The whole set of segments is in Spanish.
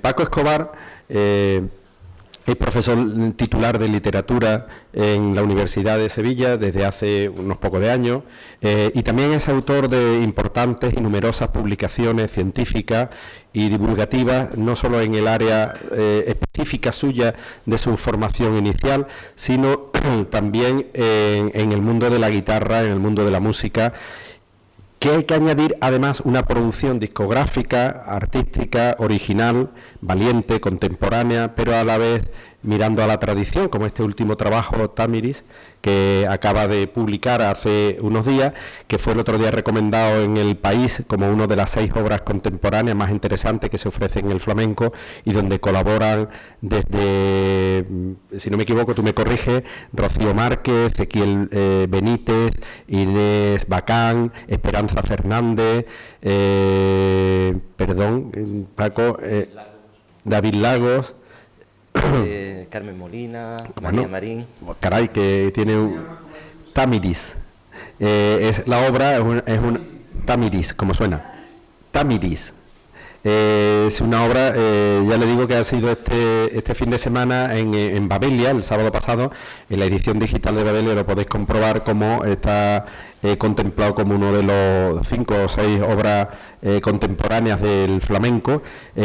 Paco Escobar es profesor titular de literatura en la Universidad de Sevilla desde hace unos pocos de años y también es autor de importantes y numerosas publicaciones científicas y divulgativas, no solo en el área específica suya de su formación inicial, sino también en el mundo de la guitarra, en el mundo de la música, que hay que añadir además una producción discográfica, artística, original, valiente, contemporánea, pero a la vez mirando a la tradición, como este último trabajo, Tamiris, que acaba de publicar hace unos días, que fue el otro día recomendado en El País como una de las 6 obras contemporáneas más interesantes que se ofrecen en el flamenco y donde colaboran desde, si no me equivoco, tú me corriges, Rocío Márquez, Ezequiel Benítez, Inés Bacán, Esperanza Fernández, Paco, David Lagos, Carmen Molina, María Marín. Caray, que tiene un Tamiris. Es la obra, es un Tamiris, como suena. Tamiris. Es una obra, ya le digo que ha sido este fin de semana en Babelia, el sábado pasado, en la edición digital de Babelia lo podéis comprobar como está contemplado como uno de los 5 o 6 obras contemporáneas del flamenco,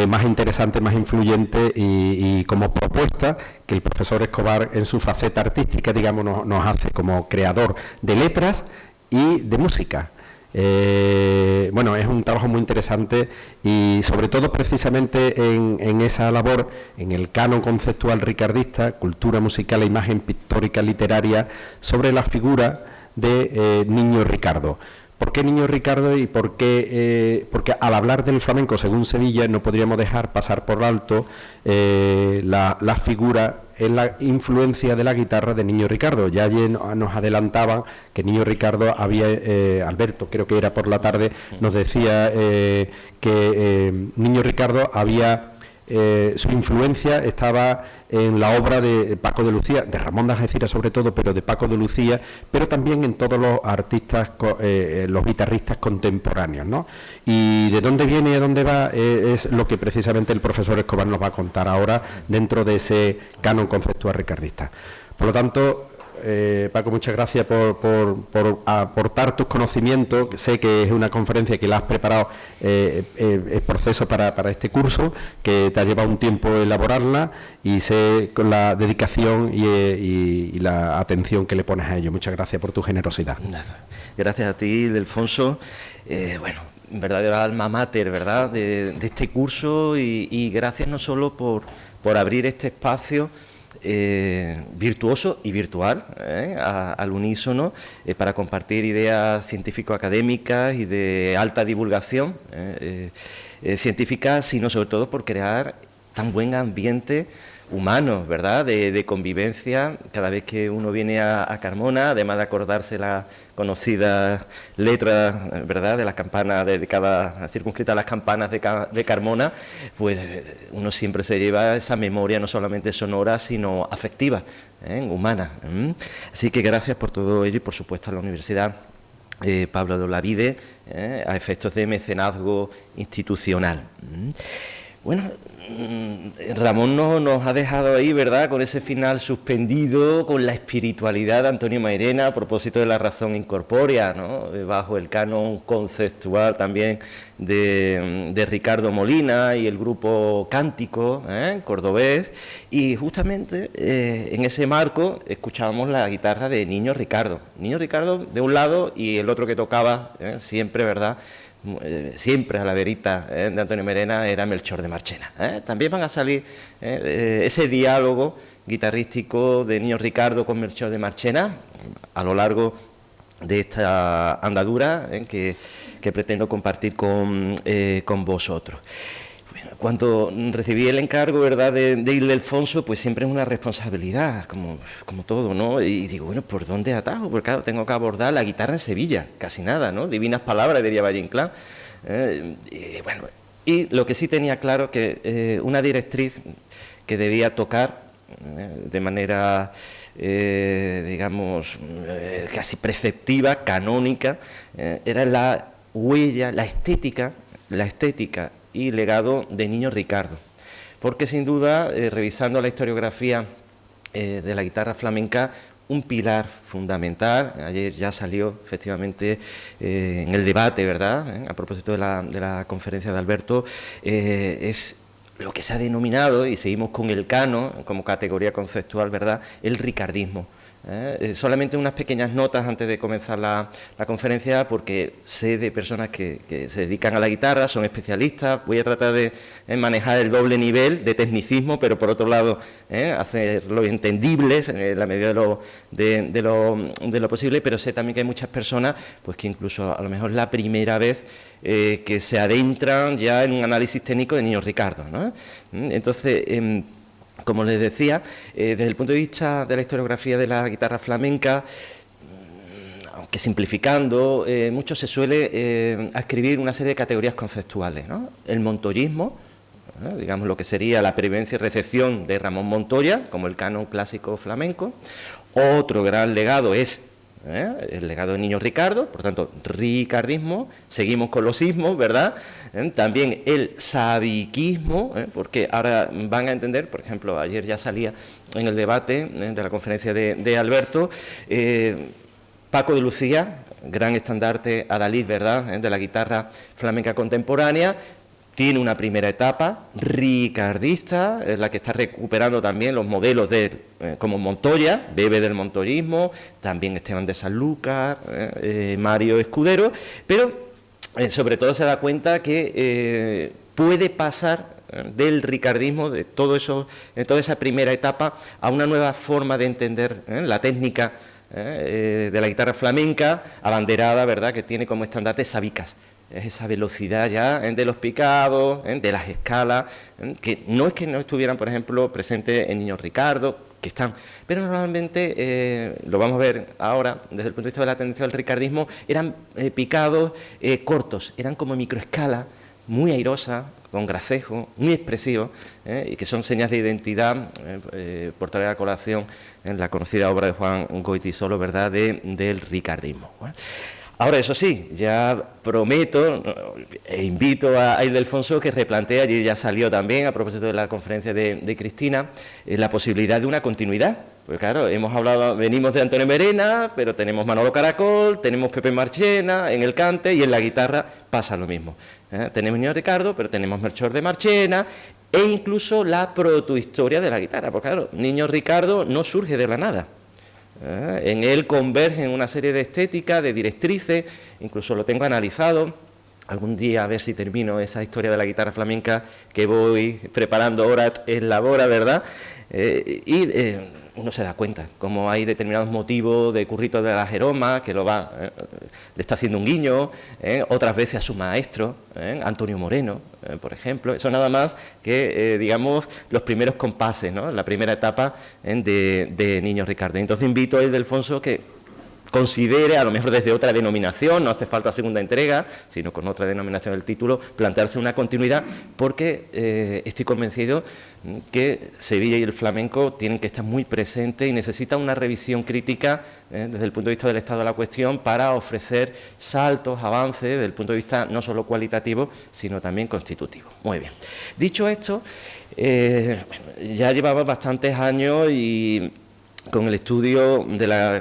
más interesante, más influyente y como propuesta que el profesor Escobar en su faceta artística, digamos, nos hace como creador de letras y de música. Bueno, es un trabajo muy interesante y sobre todo precisamente en esa labor, en el canon conceptual ricardista, cultura musical e imagen pictórica literaria, sobre la figura de Niño Ricardo. ¿Por qué Niño Ricardo y por qué? Porque al hablar del flamenco, según Sevilla, no podríamos dejar pasar por alto la figura en la influencia de la guitarra de Niño Ricardo. Ya ayer nos adelantaban que Niño Ricardo había, Alberto, creo que era por la tarde, nos decía que Niño Ricardo había... su influencia estaba en la obra de Paco de Lucía, de Ramón de Algeciras sobre todo, pero de Paco de Lucía, pero también en todos los artistas, los guitarristas contemporáneos, ¿no? Y de dónde viene y a dónde va es lo que precisamente el profesor Escobar nos va a contar ahora dentro de ese canon conceptual ricardista. Por lo tanto, Paco, muchas gracias por aportar tus conocimientos. Sé que es una conferencia que la has preparado, el proceso para este curso, que te ha llevado un tiempo elaborarla y sé con la dedicación y la atención que le pones a ello. Muchas gracias por tu generosidad. Nada. Gracias a ti, Ildefonso. Bueno, verdadero alma mater, ¿verdad?, de este curso y gracias no solo por abrir este espacio virtuoso y virtual, al unísono, para compartir ideas científico-académicas y de alta divulgación científica, sino sobre todo por crear tan buen ambiente humano, ¿verdad?, de convivencia. Cada vez que uno viene a Carmona, además de acordarse las conocidas letras, ¿verdad?, de las campanas dedicadas, circunscritas a las campanas de Carmona, pues uno siempre se lleva esa memoria no solamente sonora, sino afectiva, humana. Así que gracias por todo ello y por supuesto a la Universidad Pablo de Olavide, a efectos de mecenazgo institucional. Bueno, Ramón nos ha dejado ahí, ¿verdad?, con ese final suspendido, con la espiritualidad de Antonio Mairena a propósito de la razón incorpórea, ¿no?, bajo el canon conceptual también de Ricardo Molina y el grupo Cántico cordobés, y justamente en ese marco escuchábamos la guitarra de Niño Ricardo de un lado y el otro que tocaba siempre, ¿verdad?, siempre a la verita de Antonio Mairena era Melchor de Marchena. También van a salir ese diálogo guitarrístico de Niño Ricardo con Melchor de Marchena a lo largo de esta andadura que pretendo compartir con vosotros. Cuando recibí el encargo, ¿verdad?, de Ildefonso, pues siempre es una responsabilidad, como todo, ¿no? Y digo, bueno, ¿por dónde atajo? Porque claro, tengo que abordar la guitarra en Sevilla, casi nada, ¿no? Divinas palabras, diría Valle Inclán. Bueno, y lo que sí tenía claro que una directriz que debía tocar de manera, digamos, casi preceptiva, canónica, era la huella, la estética y legado de Niño Ricardo. Porque sin duda, revisando la historiografía de la guitarra flamenca, un pilar fundamental, ayer ya salió efectivamente en el debate, ¿verdad?, a propósito de la conferencia de Alberto, es lo que se ha denominado, y seguimos con el canon como categoría conceptual, ¿verdad?, el ricardismo. Solamente unas pequeñas notas antes de comenzar la conferencia, porque sé de personas que se dedican a la guitarra, son especialistas. Voy a tratar de manejar el doble nivel de tecnicismo, pero por otro lado hacerlo entendibles en la medida de lo posible, pero sé también que hay muchas personas pues que incluso a lo mejor la primera vez que se adentran ya en un análisis técnico de Niño Ricardo, ¿no? Entonces, como les decía, desde el punto de vista de la historiografía de la guitarra flamenca, aunque simplificando, mucho se suele adscribir una serie de categorías conceptuales, ¿no? El montoyismo, digamos lo que sería la pervivencia y recepción de Ramón Montoya, como el canon clásico flamenco. Otro gran legado es el legado de Niño Ricardo, por tanto, ricardismo. Seguimos con los ismos, ¿verdad? También el sabiquismo, porque ahora van a entender, por ejemplo, ayer ya salía en el debate de la conferencia de Alberto, Paco de Lucía, gran estandarte adalid, ¿verdad?, de la guitarra flamenca contemporánea. Tiene una primera etapa ricardista, en la que está recuperando también los modelos como Montoya, bebe del montoyismo, también Esteban de Sanlúcar, Mario Escudero, pero sobre todo se da cuenta que puede pasar del ricardismo, de toda esa primera etapa, a una nueva forma de entender la técnica de la guitarra flamenca, abanderada, ¿verdad?, que tiene como estandarte sabicas. Es esa velocidad ya de los picados, de las escalas, que no es que no estuvieran, por ejemplo, presentes en Niño Ricardo, que están, pero normalmente, lo vamos a ver ahora, desde el punto de vista de la tendencia del ricardismo, eran picados cortos, eran como microescalas, muy airosas, con gracejo, muy expresivos, y que son señas de identidad, por traer a colación en la conocida obra de Juan Goytisolo, ¿verdad?, del ricardismo. Bueno, ahora, eso sí, ya prometo e invito a Ildefonso que replantee, allí ya salió también, a propósito de la conferencia de Cristina, la posibilidad de una continuidad. Porque claro, venimos de Antonio Merena, pero tenemos Manolo Caracol, tenemos Pepe Marchena en el cante, y en la guitarra pasa lo mismo. Tenemos Niño Ricardo, pero tenemos Melchor de Marchena, e incluso la protohistoria de la guitarra. Porque claro, Niño Ricardo no surge de la nada. En él convergen una serie de estéticas, de directrices, incluso lo tengo analizado. Algún día a ver si termino esa historia de la guitarra flamenca que voy preparando ahora en la hora, ¿verdad? Uno se da cuenta cómo hay determinados motivos de Currito de la Jeroma, que le está haciendo un guiño, otras veces a su maestro, Antonio Moreno, por ejemplo. Eso nada más que, digamos, los primeros compases, ¿no?, la primera etapa de Niño Ricardo. Entonces invito a Ildefonso que considere, a lo mejor desde otra denominación, no hace falta segunda entrega, sino con otra denominación del título, plantearse una continuidad, porque estoy convencido que Sevilla y el flamenco tienen que estar muy presentes y necesitan una revisión crítica desde el punto de vista del estado de la cuestión, para ofrecer saltos, avances, desde el punto de vista no solo cualitativo, sino también constitutivo. Muy bien. Dicho esto, ya llevaba bastantes años y con el estudio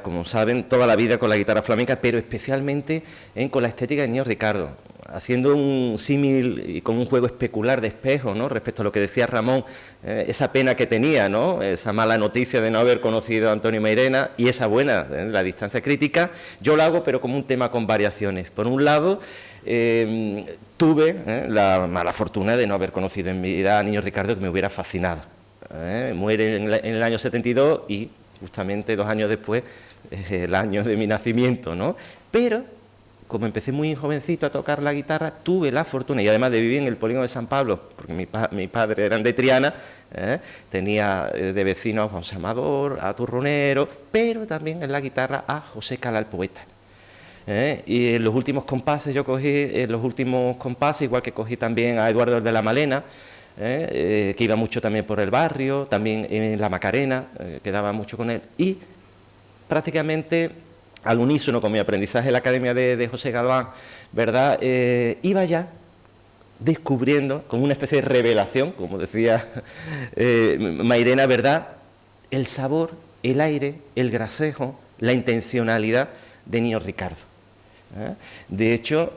como saben, toda la vida con la guitarra flamenca, pero especialmente con la estética de Niño Ricardo, haciendo un símil y con un juego especular de espejo, ¿no?, respecto a lo que decía Ramón, esa pena que tenía, ¿no?, esa mala noticia de no haber conocido a Antonio Mairena, y esa buena, la distancia crítica. Yo lo hago, pero como un tema con variaciones. Por un lado, tuve la mala fortuna de no haber conocido en mi vida a Niño Ricardo, que me hubiera fascinado. Muere en el año 72 y justamente 2 años después, el año de mi nacimiento, ¿no? Pero, como empecé muy jovencito a tocar la guitarra, tuve la fortuna, y además de vivir en el polígono de San Pablo, porque mi padre eran de Triana, tenía de vecino a Juan Amador, a Turronero, pero también en la guitarra a José Cala, el poeta. Y en los últimos compases yo cogí, igual que cogí también a Eduardo de la Malena, que iba mucho también por el barrio, también en la Macarena, quedaba mucho con él, y prácticamente al unísono con mi aprendizaje en la Academia de José Galván, ¿verdad?, iba ya descubriendo, con una especie de revelación, como decía Mairena, ¿verdad?, el sabor, el aire, el gracejo, la intencionalidad de Niño Ricardo. De hecho,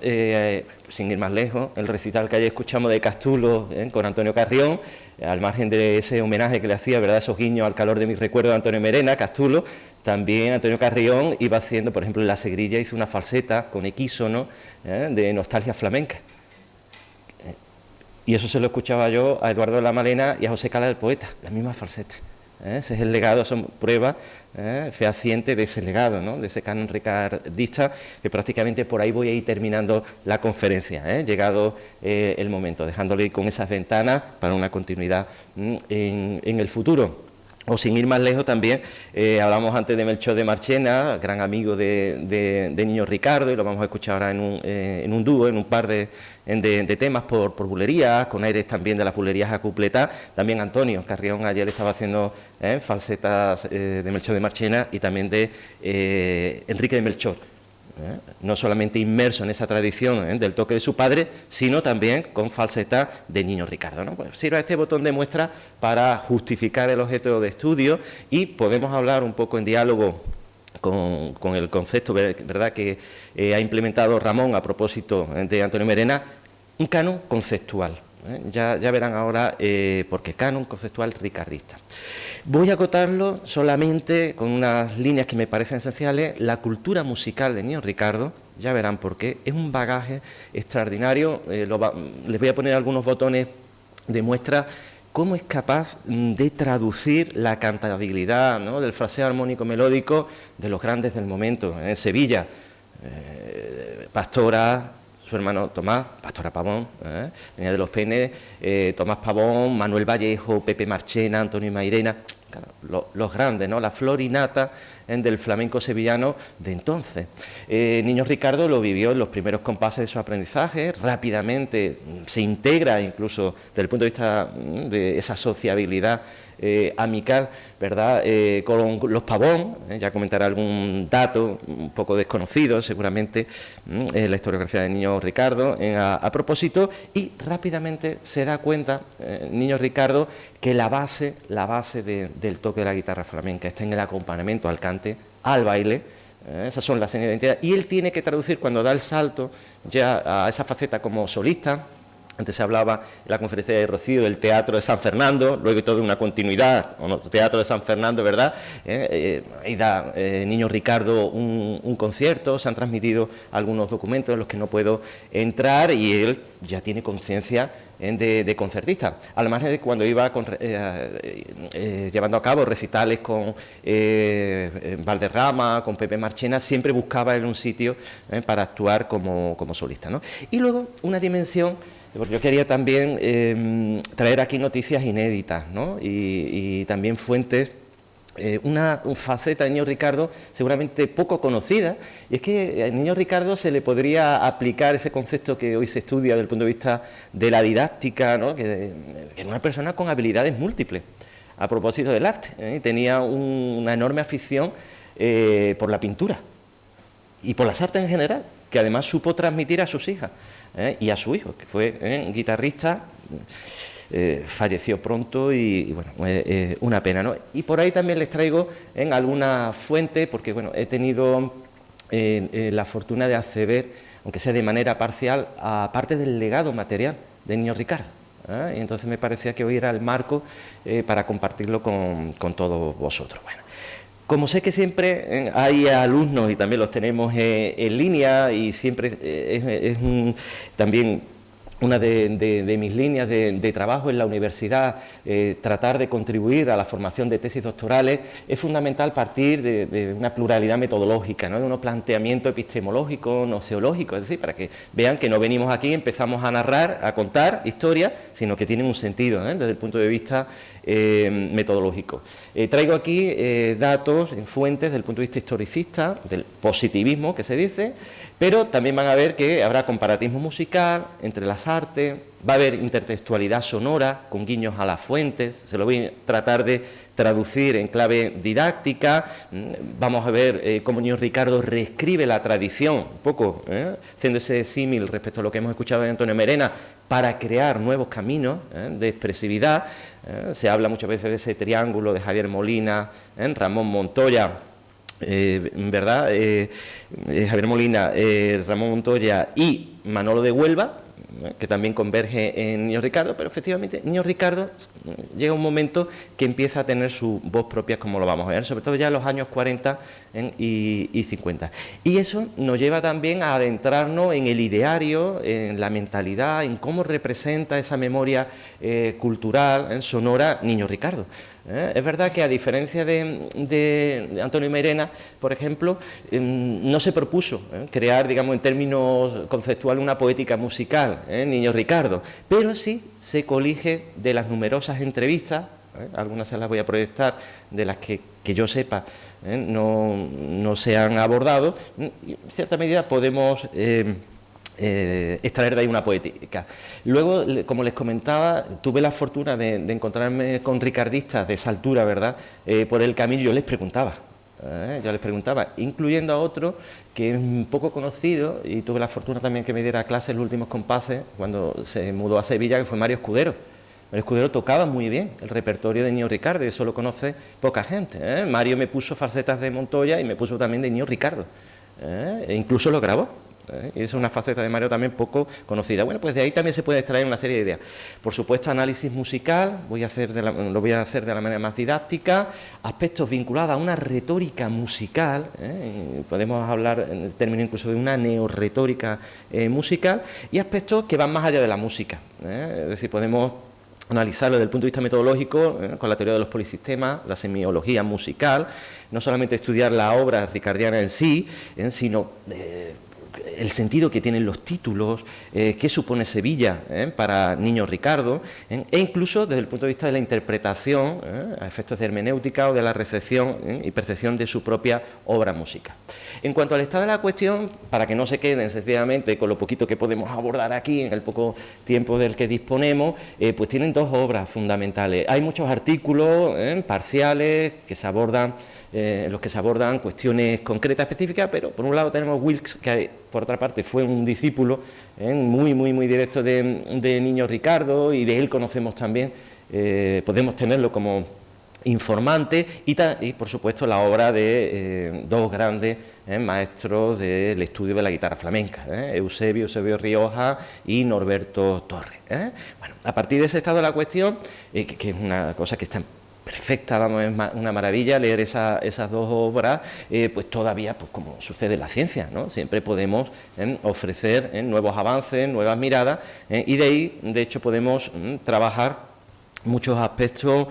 sin ir más lejos, el recital que ayer escuchamos de Castulo con Antonio Carrión, al margen de ese homenaje que le hacía, ¿verdad?, esos guiños al calor de mis recuerdos de Antonio Merena, Castulo, también Antonio Carrión iba haciendo, por ejemplo, en La Segrilla hizo una falseta con equísono de nostalgia flamenca. Y eso se lo escuchaba yo a Eduardo de la Malena y a José Cala del Poeta, la misma falseta. Ese es el legado, son pruebas fehacientes de ese legado, ¿no?, de ese canon ricardista, que prácticamente por ahí voy a ir terminando la conferencia, llegado el momento, dejándole con esas ventanas para una continuidad en el futuro. O sin ir más lejos también, hablamos antes de Melchor de Marchena, gran amigo de Niño Ricardo, y lo vamos a escuchar ahora en un dúo, en un par de temas por bulerías, con aires también de las bulerías a cupletá. También Antonio Carrión ayer estaba haciendo falsetas de Melchor de Marchena y también de Enrique de Melchor. No solamente inmerso en esa tradición del toque de su padre, sino también con falseta de Niño Ricardo, ¿no? Pues sirva este botón de muestra para justificar el objeto de estudio y podemos hablar un poco en diálogo con el concepto, ¿verdad?, que ha implementado Ramón a propósito de Antonio Merena, un canon conceptual. Ya verán ahora por qué canon conceptual ricardista. Voy a acotarlo solamente con unas líneas que me parecen esenciales. La cultura musical de Niño Ricardo, ya verán por qué, es un bagaje extraordinario. Les voy a poner algunos botones de muestra cómo es capaz de traducir la cantabilidad, ¿no?, del fraseo armónico melódico de los grandes del momento. En Sevilla, Pastora, su hermano Tomás, Pastora Pavón, venía de los Peines, Tomás Pavón, Manuel Vallejo, Pepe Marchena, Antonio Mairena, claro, los grandes, ¿no?, la flor y nata del flamenco sevillano de entonces. Niño Ricardo lo vivió en los primeros compases de su aprendizaje, rápidamente se integra incluso desde el punto de vista de esa sociabilidad amical, ¿verdad?, con los Pavón, ya comentaré algún dato un poco desconocido seguramente en la historiografía de Niño Ricardo a propósito, y rápidamente se da cuenta Niño Ricardo que la base del toque de la guitarra flamenca está en el acompañamiento al cante, al baile. Esas son las señas de identidad, y él tiene que traducir cuando da el salto ya a esa faceta como solista. Antes se hablaba en la conferencia de Rocío del Teatro de San Fernando, luego toda una continuidad, o no, Teatro de San Fernando, ¿verdad? Ahí da Niño Ricardo un concierto, se han transmitido algunos documentos en los que no puedo entrar, y él ya tiene conciencia de concertista, al margen de cuando iba llevando a cabo recitales con Valderrama, con Pepe Marchena, siempre buscaba en un sitio para actuar como solista, ¿no? Y luego una dimensión, porque yo quería también traer aquí noticias inéditas, ¿no?, y también fuentes, una faceta de Niño Ricardo seguramente poco conocida, y es que a Niño Ricardo se le podría aplicar ese concepto que hoy se estudia desde el punto de vista de la didáctica, ¿no?, que era una persona con habilidades múltiples a propósito del arte, tenía una enorme afición por la pintura y por las artes en general, que además supo transmitir a sus hijas y a su hijo, que fue guitarrista. Falleció pronto y bueno, una pena, ¿no? Y por ahí también les traigo en algunas fuentes, porque bueno, he tenido la fortuna de acceder, aunque sea de manera parcial, a parte del legado material de Niño Ricardo. Y entonces me parecía que hoy era el marco para compartirlo con todos vosotros. Bueno, como sé que siempre hay alumnos y también los tenemos en línea, y siempre es también una de mis líneas de trabajo en la universidad, tratar de contribuir a la formación de tesis doctorales, es fundamental partir de una pluralidad metodológica, ¿no?, de un planteamiento epistemológico, noseológico, es decir, para que vean que no venimos aquí y empezamos a narrar, a contar historias, sino que tienen un sentido desde el punto de vista metodológico. Traigo aquí datos en fuentes del punto de vista historicista, del positivismo que se dice, pero también van a ver que habrá comparatismo musical, entrelazado las artes, va a haber intertextualidad sonora con guiños a las fuentes, se lo voy a tratar de traducir en clave didáctica, vamos a ver cómo Niño Ricardo reescribe la tradición, un poco, haciendo ese símil respecto a lo que hemos escuchado de Antonio Merena, para crear nuevos caminos de expresividad. Se habla muchas veces de ese triángulo de Javier Molina, Ramón Montoya, ¿verdad? Javier Molina, Ramón Montoya y Manolo de Huelva, que también converge en Niño Ricardo, pero efectivamente Niño Ricardo llega un momento que empieza a tener su voz propia, como lo vamos a ver, sobre todo ya en los años 40 y 50. Y eso nos lleva también a adentrarnos en el ideario, en la mentalidad, en cómo representa esa memoria cultural, sonora, Niño Ricardo. Es verdad que a diferencia de Antonio Merena, por ejemplo, no se propuso crear, digamos, en términos conceptuales una poética musical, Niño Ricardo, pero sí se colige de las numerosas entrevistas, algunas se las voy a proyectar, de las que yo sepa no se han abordado, y en cierta medida podemos extraer de ahí una poética. Luego, como les comentaba, tuve la fortuna de encontrarme con ricardistas de esa altura, ¿verdad? Por el camino. Yo les preguntaba, incluyendo a otro que es un poco conocido, y tuve la fortuna también que me diera clases en los últimos compases cuando se mudó a Sevilla, que fue Mario Escudero. Mario Escudero tocaba muy bien el repertorio de Niño Ricardo, y eso lo conoce poca gente. Mario me puso falsetas de Montoya y me puso también de Niño Ricardo, e incluso lo grabó. Y es una faceta de Mario también poco conocida. Bueno, pues de ahí también se puede extraer una serie de ideas. Por supuesto, análisis musical, lo voy a hacer de la manera más didáctica, aspectos vinculados a una retórica musical, podemos hablar en términos incluso de una neorretórica musical, y aspectos que van más allá de la música. Es decir, podemos analizarlo desde el punto de vista metodológico, con la teoría de los polisistemas, la semiología musical, no solamente estudiar la obra ricardiana en sí, sino el sentido que tienen los títulos, qué supone Sevilla para Niño Ricardo, e incluso desde el punto de vista de la interpretación, a efectos de hermenéutica o de la recepción y percepción de su propia obra musical. En cuanto al estado de la cuestión, para que no se queden sencillamente con lo poquito que podemos abordar aquí en el poco tiempo del que disponemos, pues tienen dos obras fundamentales. Hay muchos artículos parciales que se abordan, en los que se abordan cuestiones concretas, específicas, pero por un lado tenemos Wilkes, que por otra parte fue un discípulo muy directo de Niño Ricardo, y de él conocemos también, podemos tenerlo como informante, y por supuesto la obra de dos grandes maestros del estudio de la guitarra flamenca, Eusebio Rioja y Norberto Torres. Bueno, a partir de ese estado de la cuestión, que es una cosa que está perfecta, vamos, es una maravilla leer esas dos obras, pues todavía, pues como sucede en la ciencia, ¿no? Siempre podemos ofrecer nuevos avances, nuevas miradas, y de ahí, de hecho, podemos trabajar muchos aspectos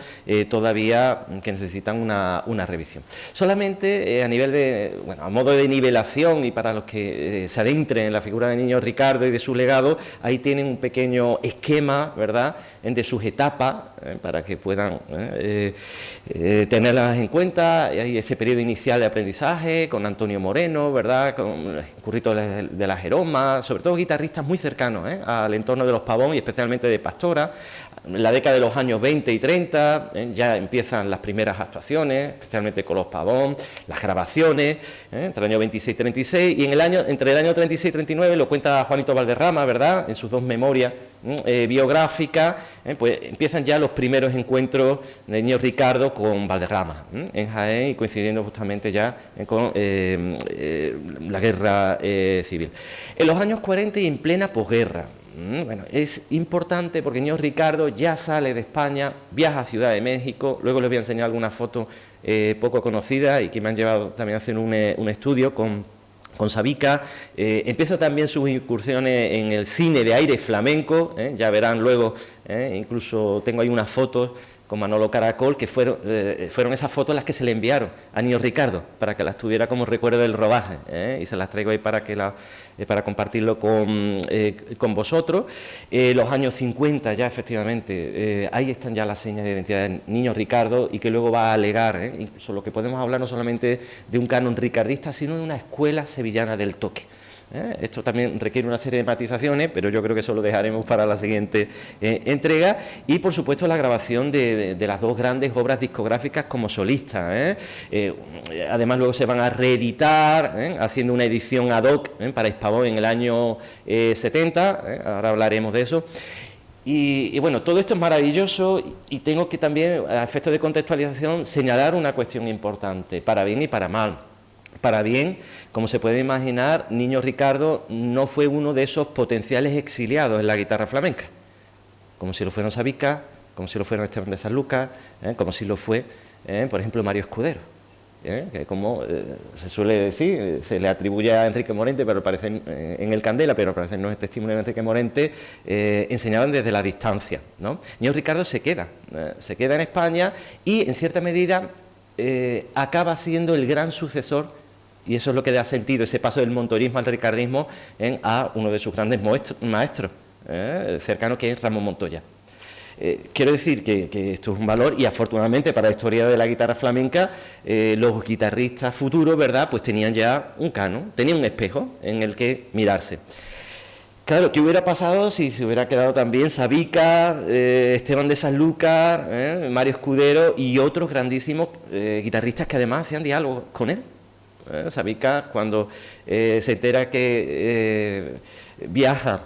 todavía que necesitan una revisión. Solamente a nivel de, bueno, a modo de nivelación, y para los que se adentren en la figura de Niño Ricardo y de su legado, ahí tienen un pequeño esquema, ¿verdad?, de sus etapas, para que puedan tenerlas en cuenta. Hay ese periodo inicial de aprendizaje con Antonio Moreno, ¿verdad?, con Currito de la Jeroma, sobre todo guitarristas muy cercanos al entorno de los Pavón y especialmente de Pastora. En la década de los años 20 y 30 ya empiezan las primeras actuaciones, especialmente con los Pavón, las grabaciones, entre el año 26 y 36, y entre el año 36 y 39 lo cuenta Juanito Valderrama, ¿verdad?, en sus dos memorias biográficas, pues empiezan ya los primeros encuentros de Niño Ricardo con Valderrama en Jaén, y coincidiendo justamente ya con la guerra civil. En los años 40 y en plena posguerra, bueno, es importante porque Niño Ricardo ya sale de España, viaja a Ciudad de México. Luego les voy a enseñar algunas fotos poco conocidas y que me han llevado también a hacer un estudio con Sabica. Empieza también sus incursiones en el cine de aire flamenco, ya verán luego, incluso tengo ahí unas fotos con Manolo Caracol, que fueron esas fotos las que se le enviaron a Niño Ricardo, para que las tuviera como recuerdo del rodaje, y se las traigo ahí para compartirlo con vosotros. Los años 50 ya, efectivamente, ahí están ya las señas de identidad de Niño Ricardo, y que luego va a alegar, incluso lo que podemos hablar no solamente de un canon ricardista, sino de una escuela sevillana del toque. Esto también requiere una serie de matizaciones, pero yo creo que eso lo dejaremos para la siguiente entrega. Y, por supuesto, la grabación de las dos grandes obras discográficas como solista. Además, luego se van a reeditar, haciendo una edición ad hoc para Hispavox en el año 70, ahora hablaremos de eso. Y bueno, todo esto es maravilloso y tengo que también, a efectos de contextualización, señalar una cuestión importante, para bien y para mal. Para bien, como se puede imaginar, Niño Ricardo no fue uno de esos potenciales exiliados en la guitarra flamenca, como si lo fueron Sabica, como si lo fueron Esteban de Sanlúcar, como si lo fue, por ejemplo, Mario Escudero. Que como se suele decir, se le atribuye a Enrique Morente, pero parece en el Candela, pero parece no es testimonio de Enrique Morente, enseñaban desde la distancia, ¿no? Niño Ricardo se queda en España y, en cierta medida, acaba siendo el gran sucesor, y eso es lo que da sentido, ese paso del montorismo al ricardismo, a uno de sus grandes maestros cercanos, que es Ramón Montoya. Quiero decir que esto es un valor y, afortunadamente, para la historia de la guitarra flamenca, los guitarristas futuros, ¿verdad?, pues tenían ya un canon, tenían un espejo en el que mirarse. Claro, ¿qué hubiera pasado si se hubiera quedado también Sabica, Esteban de Sanlúcar, Mario Escudero y otros grandísimos guitarristas que además hacían diálogos con él? Sabica, cuando se entera que viaja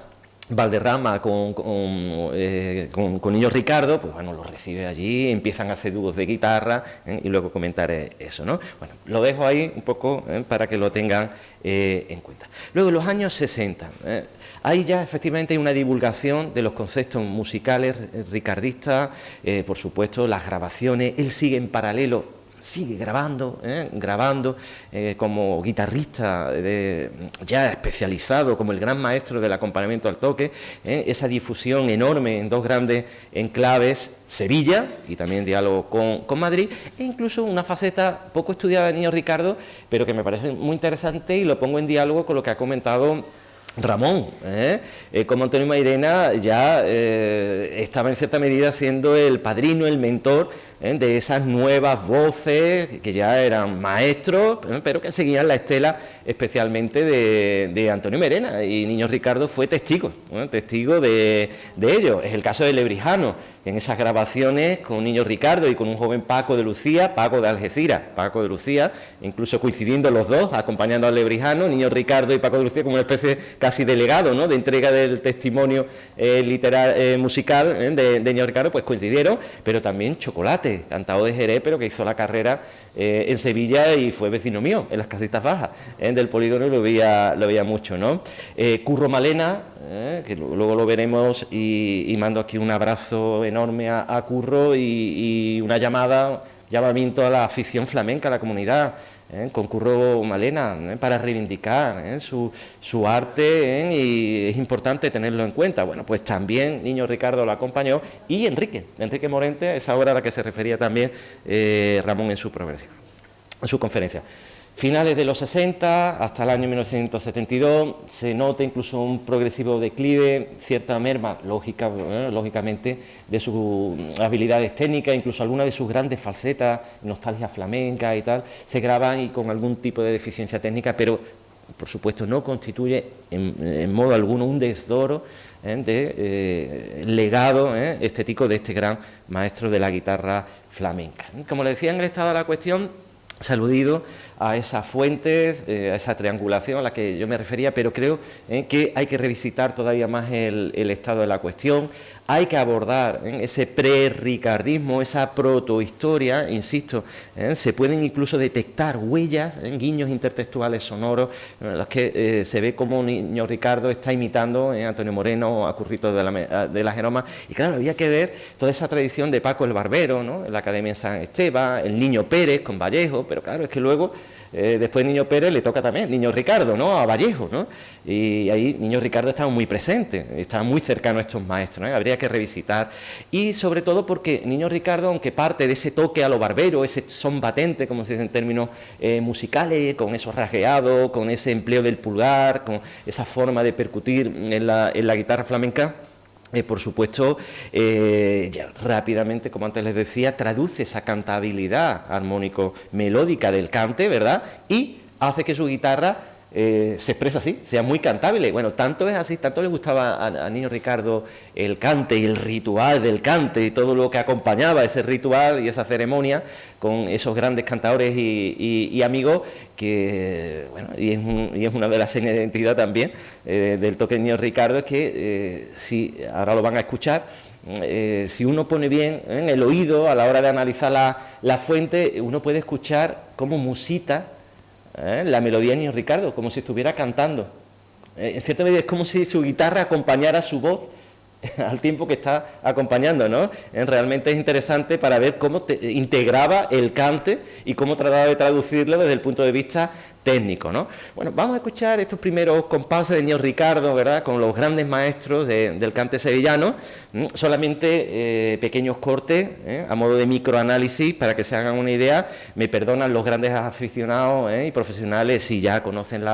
Valderrama con Niño Ricardo, pues bueno, lo recibe allí, empiezan a hacer dúos de guitarra, y luego comentaré eso, ¿no? Bueno, lo dejo ahí un poco para que lo tengan en cuenta. Luego, en los años 60, ahí ya efectivamente hay una divulgación de los conceptos musicales ricardistas, por supuesto, las grabaciones, él sigue en paralelo, sigue grabando como guitarrista ya especializado, como el gran maestro del acompañamiento al toque, esa difusión enorme en dos grandes enclaves, Sevilla y también diálogo con Madrid, e incluso una faceta poco estudiada de Niño Ricardo, pero que me parece muy interesante y lo pongo en diálogo con lo que ha comentado Ramón, como Antonio Mairena ya estaba en cierta medida siendo el padrino, el mentor de esas nuevas voces que ya eran maestros, pero que seguían la estela especialmente de Antonio Mairena, y Niño Ricardo fue testigo de ello. Es el caso de Lebrijano, en esas grabaciones con Niño Ricardo y con un joven Paco de Lucía, Paco de Algeciras, Paco de Lucía, incluso coincidiendo los dos, acompañando a Lebrijano, Niño Ricardo y Paco de Lucía como una especie casi de legado, ¿no?, de entrega del testimonio musical de Niño Ricardo, pues coincidieron, pero también Chocolate, cantado de Jerez, pero que hizo la carrera en Sevilla y fue vecino mío, en las Casitas Bajas del Polígono, y lo veía mucho, ¿no? Curro Malena, que luego lo veremos, y mando aquí un abrazo enorme a Curro y una llamamiento a la afición flamenca, a la comunidad, con Curro Malena, para reivindicar su arte, y es importante tenerlo en cuenta. Bueno, pues también Niño Ricardo lo acompañó, y Enrique Morente, esa obra a la que se refería también Ramón en su conferencia. Finales de los 60 hasta el año 1972 se nota incluso un progresivo declive, cierta merma, lógicamente, de sus habilidades técnicas, incluso algunas de sus grandes falsetas, nostalgia flamenca y tal, se graban y con algún tipo de deficiencia técnica, pero por supuesto no constituye en modo alguno un desdoro de legado estético de este gran maestro de la guitarra flamenca. Como le decía en el estado de la cuestión, se ha aludido a esas fuentes, a esa triangulación a la que yo me refería, pero creo que hay que revisitar todavía más el estado de la cuestión, hay que abordar ese pre-ricardismo, esa protohistoria, insisto, se pueden incluso detectar huellas, guiños intertextuales sonoros, en los que se ve como Niño Ricardo está imitando a Antonio Moreno, a Currito de la Jeroma, y claro, había que ver toda esa tradición de Paco el Barbero, ¿no?, en la Academia San Esteban, el Niño Pérez con Vallejo, pero claro, es que luego después de Niño Pérez le toca también Niño Ricardo, ¿no?, a Vallejo, ¿no?, y ahí Niño Ricardo estaba muy presente, estaba muy cercano a estos maestros, ¿no? Habría que revisitar, y sobre todo porque Niño Ricardo, aunque parte de ese toque a lo barbero, ese son batente, como se dice en términos musicales, con esos rasgueados, con ese empleo del pulgar, con esa forma de percutir en la guitarra flamenca, por supuesto, ya rápidamente, como antes les decía, traduce esa cantabilidad armónico-melódica del cante, ¿verdad?, y hace que su guitarra se expresa así, sea muy cantable. Bueno, tanto es así, tanto le gustaba a Niño Ricardo el cante y el ritual del cante y todo lo que acompañaba ese ritual y esa ceremonia con esos grandes cantadores y amigos, que, bueno, y es una de las señas de identidad también del toque de Niño Ricardo, es que, si ahora lo van a escuchar, si uno pone bien el oído a la hora de analizar la fuente, uno puede escuchar cómo musita la melodía de Niño Ricardo, como si estuviera cantando. En cierta medida es como si su guitarra acompañara su voz al tiempo que está acompañando, ¿no? Realmente es interesante para ver cómo integraba el cante y cómo trataba de traducirlo desde el punto de vista técnico, ¿no? Bueno, vamos a escuchar estos primeros compases de Niño Ricardo, ¿verdad?, con los grandes maestros del cante sevillano, solamente pequeños cortes, a modo de microanálisis, para que se hagan una idea. Me perdonan los grandes aficionados y profesionales si ya conocen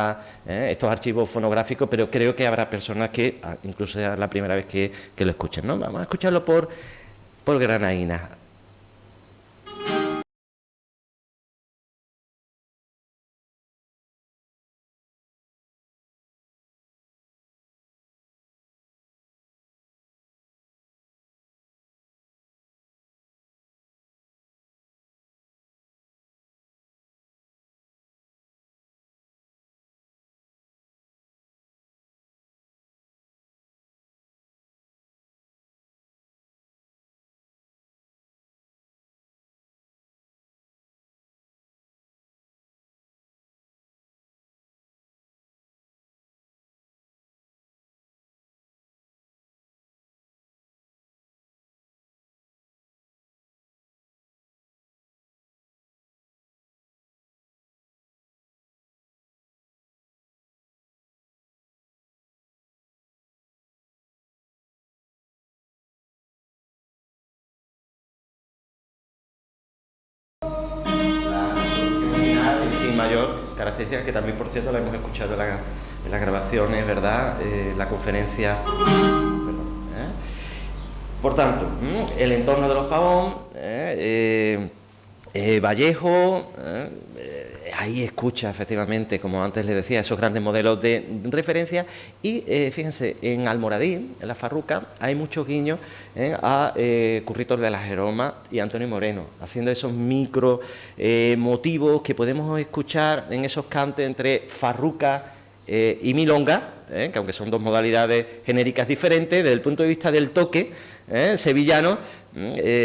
estos archivos fonográficos, pero creo que habrá personas que incluso sea la primera vez que lo escuchen, ¿no? Vamos a escucharlo por granaína. Mayor característica, que también, por cierto, la hemos escuchado en las grabaciones, ¿verdad?, la conferencia. Por tanto, el entorno de los Pavón, Vallejo, ahí escucha efectivamente, como antes les decía, esos grandes modelos de referencia. Y fíjense, en Almoradí, en la Farruca, hay muchos guiños a Curritos de la Jeroma y Antonio Moreno, haciendo esos micro motivos que podemos escuchar en esos cantes entre Farruca y Milonga, que aunque son dos modalidades genéricas diferentes, desde el punto de vista del toque sevillano,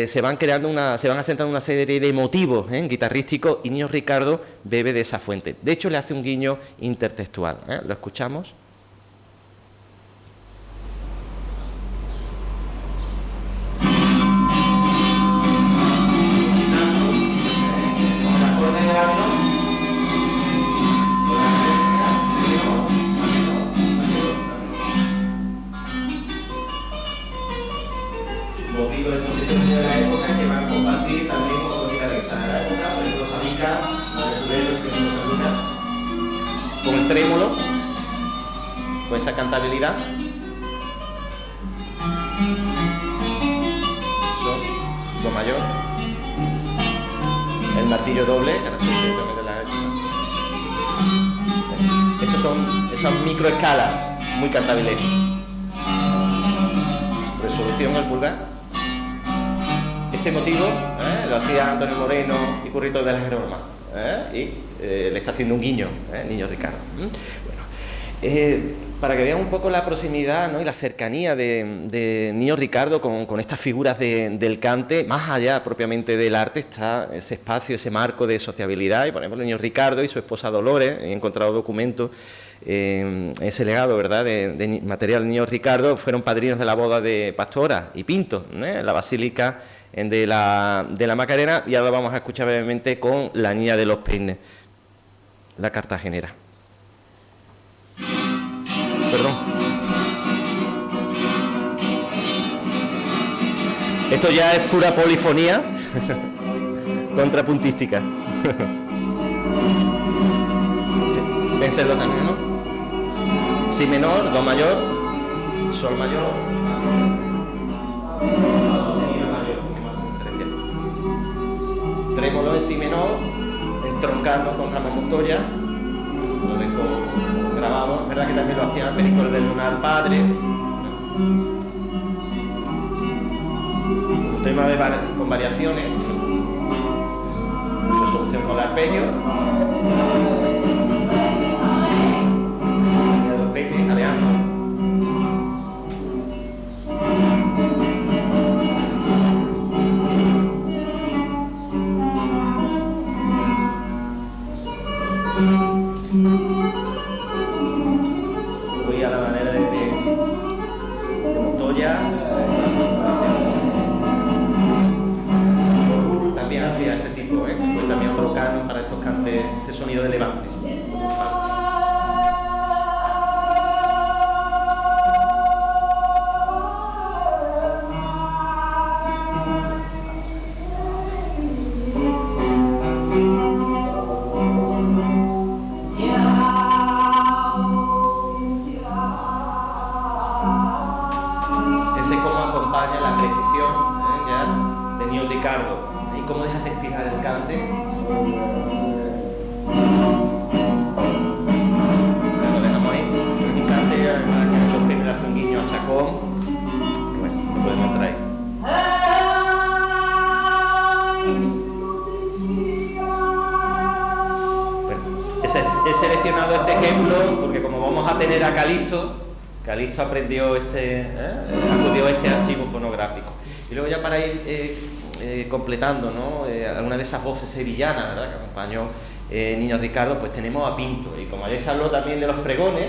se van asentando una serie de motivos guitarrísticos, y Niño Ricardo bebe de esa fuente. De hecho, le hace un guiño intertextual. ¿Lo escuchamos? Motivos de exposiciones de la época que van a compartir también con los guitarristas de la época, por ejemplo, Sabica, con el trémolo, con esa cantabilidad. Sol, do mayor, el martillo doble, característico de la época. Esas microescalas muy cantables. Resolución al pulgar. Este motivo lo hacía Antonio Moreno y Curritos de la Jeroma, y le está haciendo un guiño, Niño Ricardo. Bueno, para que vean un poco la proximidad, ¿no?, y la cercanía de Niño Ricardo con estas figuras del cante, más allá propiamente del arte, está ese espacio, ese marco de sociabilidad. Y por ejemplo, Niño Ricardo y su esposa Dolores, he encontrado documentos, ese legado, ¿verdad?, de material Niño Ricardo, fueron padrinos de la boda de Pastora y Pinto, en la Basílica de la Macarena. Y ahora vamos a escuchar brevemente con La Niña de los Peines, la cartagenera. Perdón. Esto ya es pura polifonía contrapuntística. Pensarlo también, ¿no? Si menor, do mayor, sol mayor, sostenido mayor, trémolo en si menor, entroncando con rama montoya, lo dejo grabado. Es verdad que también lo hacía el Perico del Lunar Padre. Un tema con variaciones, resolución con el arpegio, de los peines, aleando. Voy a la manera de Montoya. También hacía ese tipo, fue también otro canon para estos cantes, este sonido de levante. Ese cómo acompaña la precisión ya de Nino Ricardo. Y cómo deja respirar el cante. Lo dejamos ahí. Un cante, además, que los peines le hace un guiño a Chacón. Bueno, lo podemos entrar ahí. Bueno, he seleccionado este ejemplo porque como vamos a tener a Calixto aprendió acudió a este archivo fonográfico. Y luego ya para ir completando, ¿no? Alguna de esas voces sevillanas, ¿verdad?, que acompañó Niño Ricardo, pues tenemos a Pinto. Y como ayer se habló también de los pregones,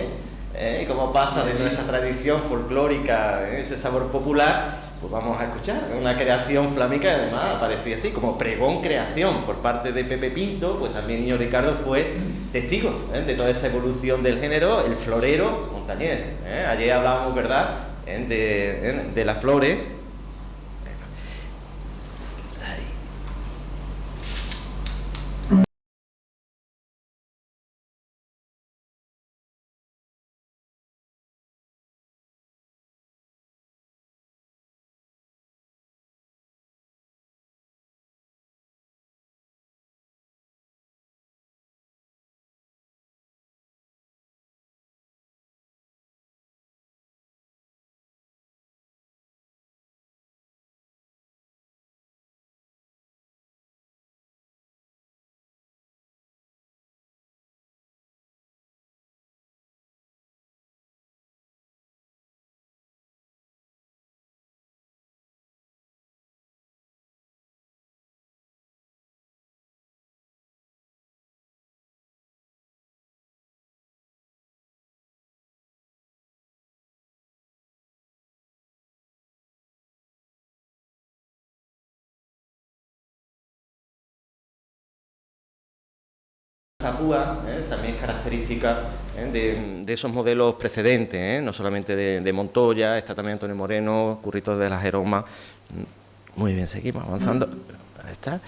y cómo pasa dentro de esa tradición folclórica, ese sabor popular, pues vamos a escuchar una creación flamenca, y además aparecía así, como pregón creación por parte de Pepe Pinto. Pues también Niño Ricardo fue testigo de toda esa evolución del género, el florero montañés. Ayer hablábamos, ¿verdad?, de las flores. Zapúa, también es característica de esos modelos precedentes, no solamente de Montoya, está también Antonio Moreno, Curritos de la Jeroma. Muy bien, seguimos avanzando. Ahí está.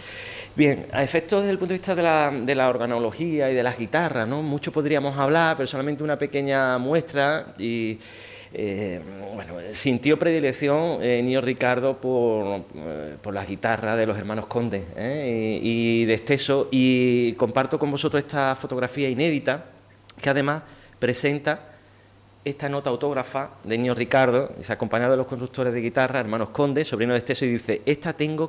Bien, a efectos desde el punto de vista de la organología y de las guitarras, ¿no? Mucho podríamos hablar, pero solamente una pequeña muestra. Y bueno, sintió predilección Niño Ricardo por las guitarras de los hermanos Conde y de Esteso, y comparto con vosotros esta fotografía inédita que además presenta esta nota autógrafa de Niño Ricardo, es acompañado de los conductores de guitarra, hermanos Conde, sobrino de Esteso, y dice: esta tengo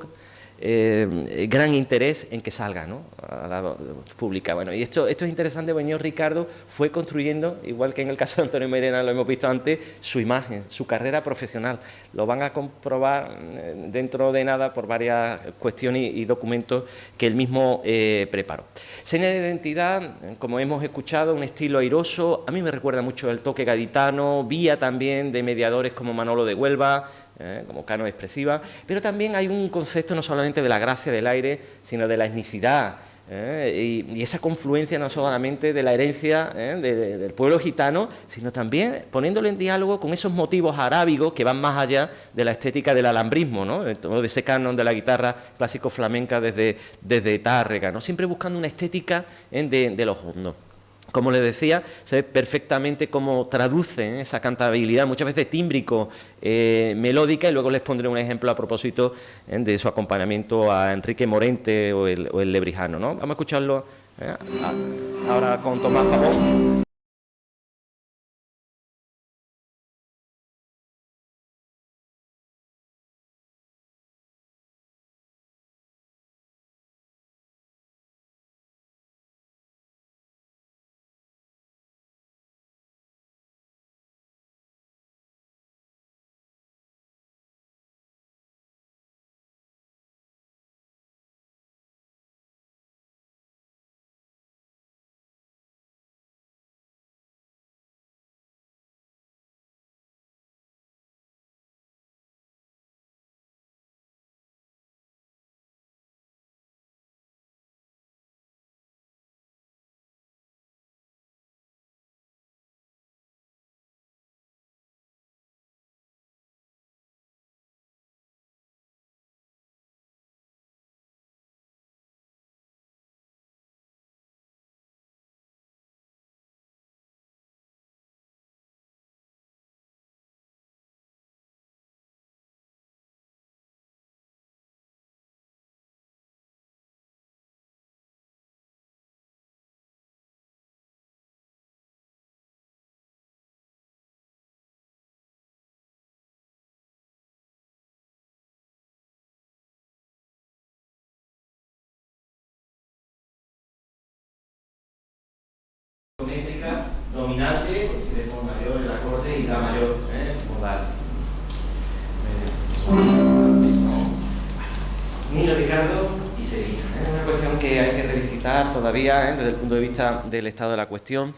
gran interés en que salga, ¿no?, a la pública. Bueno, y esto es interesante porque Niño Ricardo fue construyendo, igual que en el caso de Antonio Moreno lo hemos visto antes, su imagen, su carrera profesional. Lo van a comprobar dentro de nada por varias cuestiones y documentos que él mismo preparó. Seña de identidad, como hemos escuchado, un estilo airoso. A mí me recuerda mucho el toque gaditano, vía también de mediadores como Manolo de Huelva, como Cano expresiva, pero también hay un concepto no solamente de la gracia del aire, sino de la etnicidad, y esa confluencia no solamente de la herencia del pueblo gitano, sino también poniéndolo en diálogo con esos motivos arábigos que van más allá de la estética del alambrismo, ¿no?, de ese canon de la guitarra clásico flamenca desde Tárrega, ¿no?, siempre buscando una estética de los hondos. Como les decía, se ve perfectamente cómo traduce esa cantabilidad, muchas veces tímbrico, melódica, y luego les pondré un ejemplo a propósito de su acompañamiento a Enrique Morente o el Lebrijano, ¿no? Vamos a escucharlo Ahora con Tomás Pavón. Métrica dominante, pues si vemos mayor el acorde y la mayor modal. Niño Ricardo y Sevilla. Es una cuestión que hay que revisitar todavía desde el punto de vista del estado de la cuestión,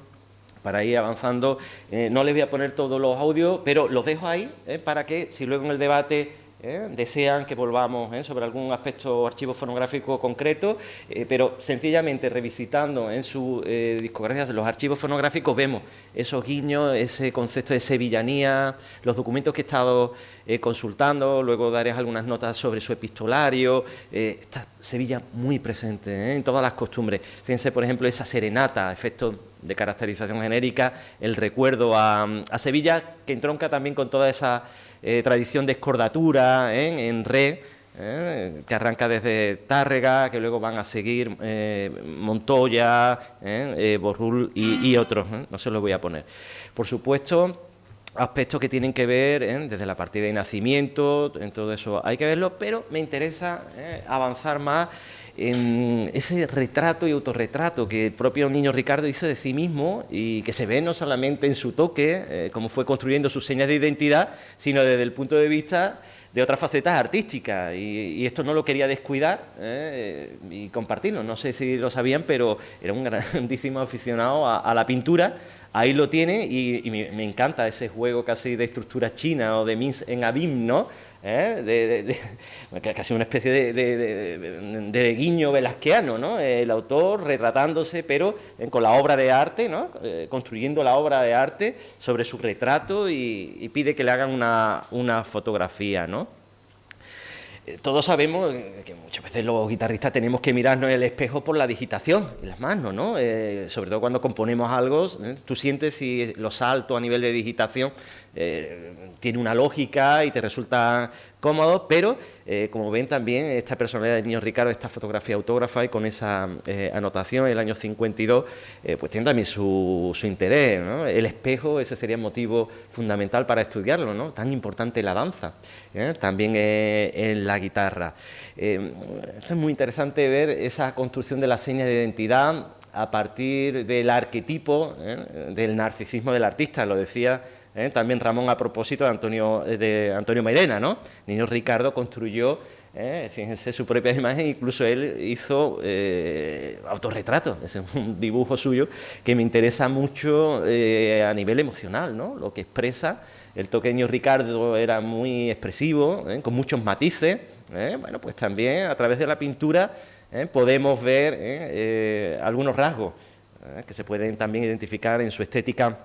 para ir avanzando. No les voy a poner todos los audios, pero los dejo ahí para que, si luego en el debate desean que volvamos sobre algún aspecto o archivo fonográfico concreto, pero sencillamente revisitando en su discografía los archivos fonográficos vemos esos guiños, ese concepto de sevillanía, los documentos que he estado consultando, luego daré algunas notas sobre su epistolario. Está Sevilla muy presente en todas las costumbres. Fíjense, por ejemplo, esa serenata, efecto de caracterización genérica, el recuerdo a Sevilla, que entronca también con toda esa tradición de escordatura en re, que arranca desde Tárrega, que luego van a seguir Montoya, Borrul y otros, no se los voy a poner. Por supuesto, aspectos que tienen que ver desde la partida de nacimiento, en todo eso hay que verlo, pero me interesa avanzar más en ese retrato y autorretrato que el propio Niño Ricardo hizo de sí mismo y que se ve no solamente en su toque, cómo fue construyendo sus señas de identidad, sino desde el punto de vista de otras facetas artísticas, y esto no lo quería descuidar y compartirlo. No sé si lo sabían, pero era un grandísimo aficionado a la pintura. Ahí lo tiene y me encanta ese juego casi de estructura china o de Mins en Abim, ¿no? Casi una especie de guiño velasqueano, ¿no? El autor retratándose, pero con la obra de arte, ¿no? Construyendo la obra de arte sobre su retrato y pide que le hagan una fotografía, ¿no? Todos sabemos que muchas veces los guitarristas tenemos que mirarnos en el espejo por la digitación en las manos, ¿no? Sobre todo cuando componemos algo, tú sientes si los saltos a nivel de digitación tiene una lógica y te resulta cómodo, pero como ven también esta personalidad de Niño Ricardo, esta fotografía autógrafa y con esa anotación, el año 52, pues tiene también su interés, ¿no? El espejo, ese sería el motivo fundamental para estudiarlo, ¿no? Tan importante la danza, también en la guitarra. Esto es muy interesante ver esa construcción de las señas de identidad a partir del arquetipo del narcisismo del artista, lo decía también Ramón a propósito de Antonio Mairena, ¿no? Niño Ricardo construyó, fíjense, su propia imagen, incluso él hizo autorretrato, ese es un dibujo suyo que me interesa mucho a nivel emocional, ¿no? Lo que expresa. El toque de Niño Ricardo era muy expresivo, con muchos matices. Bueno, pues también a través de la pintura podemos ver algunos rasgos que se pueden también identificar en su estética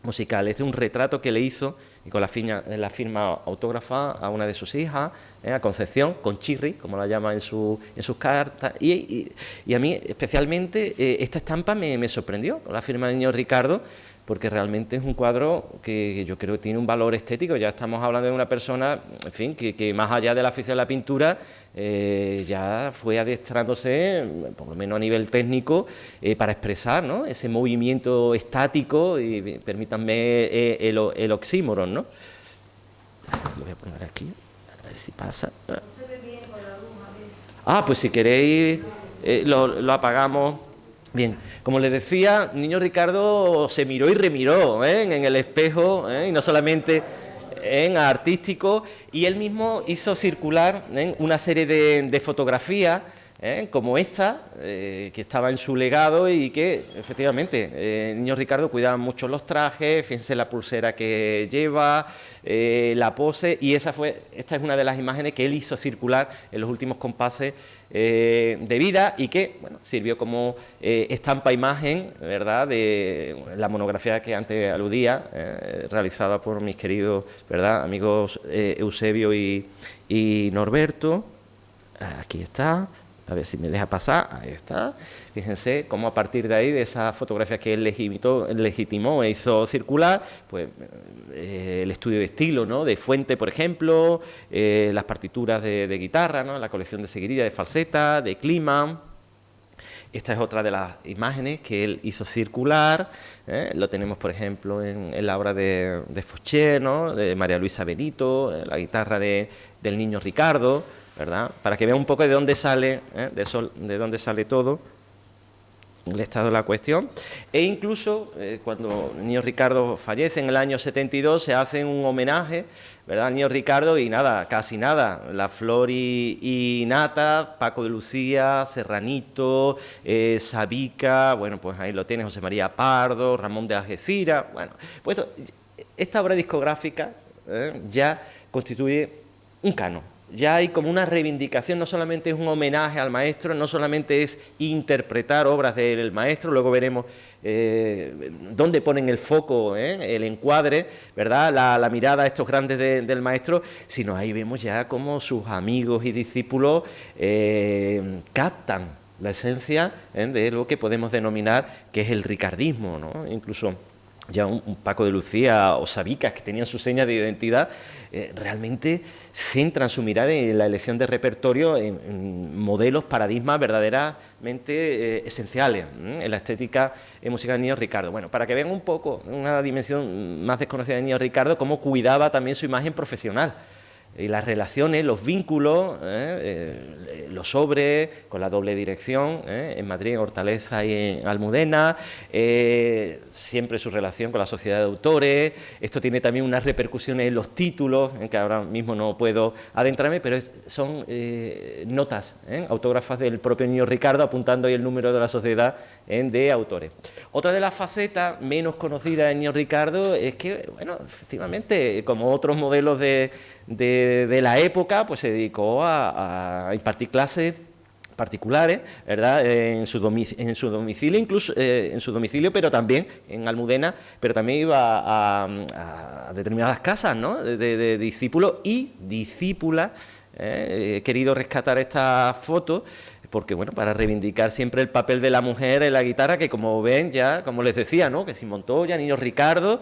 musical. Este es un retrato que le hizo y con la firma autógrafa a una de sus hijas, a Concepción, con Chirri, como la llama en sus cartas, y a mí especialmente esta estampa me sorprendió, con la firma de Niño Ricardo, porque realmente es un cuadro que yo creo que tiene un valor estético. Ya estamos hablando de una persona, en fin, que más allá de la afición a la pintura, ya fue adiestrándose, por lo menos a nivel técnico, para expresar, ¿no?, ese movimiento estático, y permítanme el oxímoron, ¿no? Lo voy a poner aquí, a ver si pasa. Pues si queréis lo apagamos. Bien, como les decía, Niño Ricardo se miró y remiró en el espejo, y no solamente en artístico, y él mismo hizo circular una serie de fotografías como esta, que estaba en su legado, y que efectivamente Niño Ricardo cuidaba mucho los trajes, fíjense la pulsera que lleva, la pose, y esta es una de las imágenes que él hizo circular en los últimos compases de vida, y que, bueno, sirvió como estampa imagen, ¿verdad?, de la monografía que antes aludía, realizada por mis queridos, ¿verdad?, amigos Eusebio y Norberto. Aquí está. A ver si me deja pasar, ahí está. Fíjense cómo a partir de ahí, de esa fotografía que él legitimó e hizo circular, pues el estudio de estilo, ¿no?, de Fuente, por ejemplo, las partituras de guitarra, ¿no?, la colección de seguirilla, de falseta, de Kliman. Esta es otra de las imágenes que él hizo circular, lo tenemos, por ejemplo, en la obra de Fauché, ¿no?, de María Luisa Benito, la guitarra del Niño Ricardo, ¿verdad?, para que vean un poco de dónde sale, de dónde sale todo el estado de la cuestión. E incluso cuando el Niño Ricardo fallece en el año 72, se hace un homenaje, ¿verdad?, al Niño Ricardo, y nada, casi nada, La Flor y Nata, Paco de Lucía, Serranito, Sabica, bueno, pues ahí lo tienes, José María Pardo, Ramón de Algeciras. Bueno, pues esta obra discográfica ya constituye un canon. Ya hay como una reivindicación, no solamente es un homenaje al maestro, no solamente es interpretar obras del maestro, luego veremos dónde ponen el foco, el encuadre, ¿verdad?, la mirada a estos grandes del maestro, sino ahí vemos ya cómo sus amigos y discípulos captan la esencia de lo que podemos denominar que es el ricardismo, ¿no? Incluso ya un Paco de Lucía o Sabicas, que tenían sus señas de identidad, realmente centran su mirada en la elección de repertorio en modelos, paradigmas verdaderamente esenciales en la estética musical de Niño Ricardo. Bueno, para que vean un poco, una dimensión más desconocida de Niño Ricardo, cómo cuidaba también su imagen profesional. Y las relaciones, los vínculos, los sobres con la doble dirección, en Madrid, en Hortaleza y en Almudena, siempre su relación con la sociedad de autores. Esto tiene también unas repercusiones en los títulos, en que ahora mismo no puedo adentrarme, pero son notas autógrafas del propio Niño Ricardo, apuntando ahí el número de la sociedad de autores. Otra de las facetas menos conocidas de Niño Ricardo es que, bueno, efectivamente, como otros modelos de la época, pues se dedicó a impartir clases particulares, ¿verdad?, en su domicilio, incluso en su domicilio, pero también en Almudena, pero también iba a determinadas casas, ¿no?, de discípulos y discípulas. He querido rescatar esta foto porque, bueno, para reivindicar siempre el papel de la mujer en la guitarra, que como ven ya, como les decía, ¿no?, que sin Montoya, Niño Ricardo.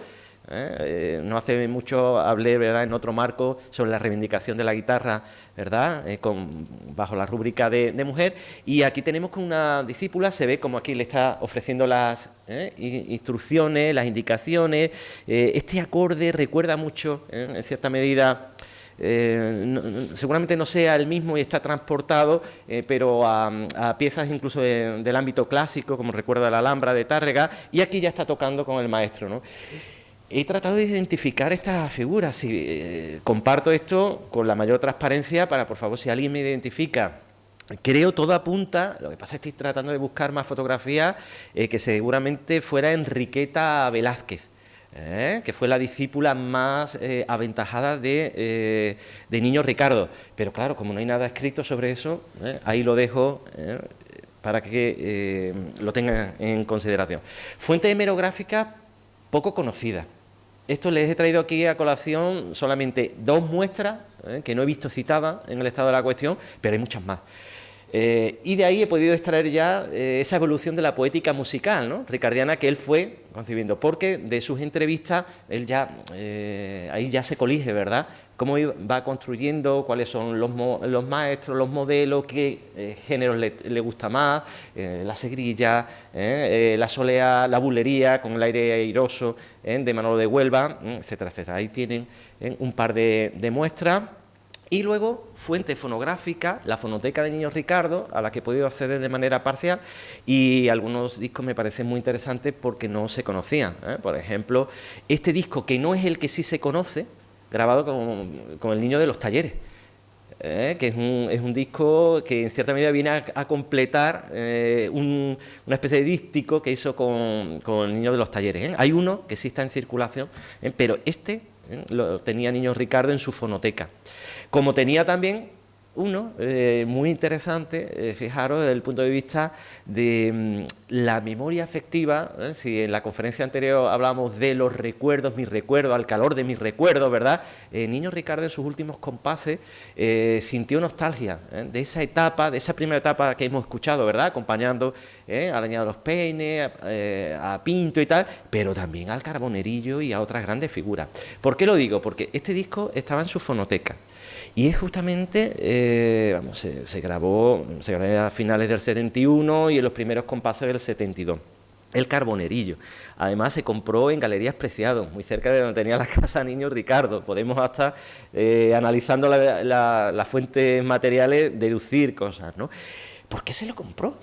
No hace mucho hablé, ¿verdad?, en otro marco sobre la reivindicación de la guitarra, ¿verdad?, bajo la rúbrica de mujer, y aquí tenemos con una discípula, se ve como aquí le está ofreciendo las instrucciones, las indicaciones. Este acorde recuerda mucho, en cierta medida, seguramente no sea el mismo y está transportado, pero a piezas incluso del ámbito clásico, como recuerda la Alhambra de Tárrega, y aquí ya está tocando con el maestro, ¿no? He tratado de identificar estas figuras, comparto esto con la mayor transparencia para, por favor, si alguien me identifica. Creo todo apunta, lo que pasa es que estoy tratando de buscar más fotografías, que seguramente fuera Enriqueta Velázquez, que fue la discípula más aventajada de Niño Ricardo. Pero claro, como no hay nada escrito sobre eso, ahí lo dejo para que lo tengan en consideración. Fuente hemerográfica poco conocida. Esto les he traído aquí a colación solamente dos muestras, que no he visto citadas en el estado de la cuestión, pero hay muchas más. Y de ahí he podido extraer ya esa evolución de la poética musical, ¿no?, ricardiana, que él fue concibiendo, porque de sus entrevistas él ya ahí ya se colige, ¿verdad?, cómo va construyendo, cuáles son los maestros, los modelos, qué géneros le gusta más, la segrilla, la soleá, la bulería con el aire airoso de Manolo de Huelva, etcétera, etcétera. Ahí tienen un par de muestras. Y luego, fuente fonográfica, la Fonoteca de Niños Ricardo, a la que he podido acceder de manera parcial, y algunos discos me parecen muy interesantes porque no se conocían. Por ejemplo, este disco, que no es el que sí se conoce, grabado con el Niño de los Talleres, que es un disco que en cierta medida viene a completar una especie de díptico que hizo con el Niño de los Talleres. Hay uno que sí está en circulación, pero este lo tenía Niños Ricardo en su fonoteca. Como tenía también uno muy interesante, fijaros, desde el punto de vista de la memoria afectiva, si en la conferencia anterior hablábamos de los recuerdos, mis recuerdos, al calor de mis recuerdos, ¿verdad? Niños Ricardo en sus últimos compases sintió nostalgia de esa etapa, de esa primera etapa que hemos escuchado, ¿verdad?, acompañando a Arañado los Peines, a Pinto y tal, pero también al Carbonerillo y a otras grandes figuras. ¿Por qué lo digo? Porque este disco estaba en su fonoteca. Y es justamente, se grabó a finales del 71 y en los primeros compases del 72. El Carbonerillo. Además se compró en Galerías Preciados, muy cerca de donde tenía la casa Niño Ricardo. Podemos hasta, analizando las fuentes materiales, deducir cosas, ¿no? ¿Por qué se lo compró?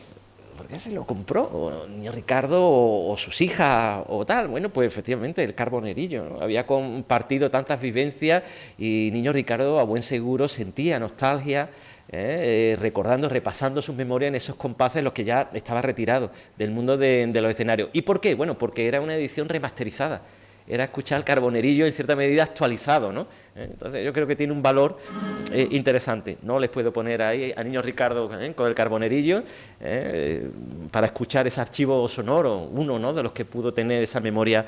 ¿Por qué se lo compró? ¿O Niño Ricardo o sus hijas o tal? Bueno, pues efectivamente el Carbonerillo, ¿no? Había compartido tantas vivencias y Niño Ricardo a buen seguro sentía nostalgia, recordando, repasando sus memorias en esos compases en los que ya estaba retirado del mundo de los escenarios. ¿Y por qué? Bueno, porque era una edición remasterizada. Era escuchar el Carbonerillo en cierta medida actualizado, ¿no? Entonces yo creo que tiene un valor interesante. No les puedo poner ahí a Niño Ricardo con el Carbonerillo para escuchar ese archivo sonoro, uno, ¿no?, de los que pudo tener esa memoria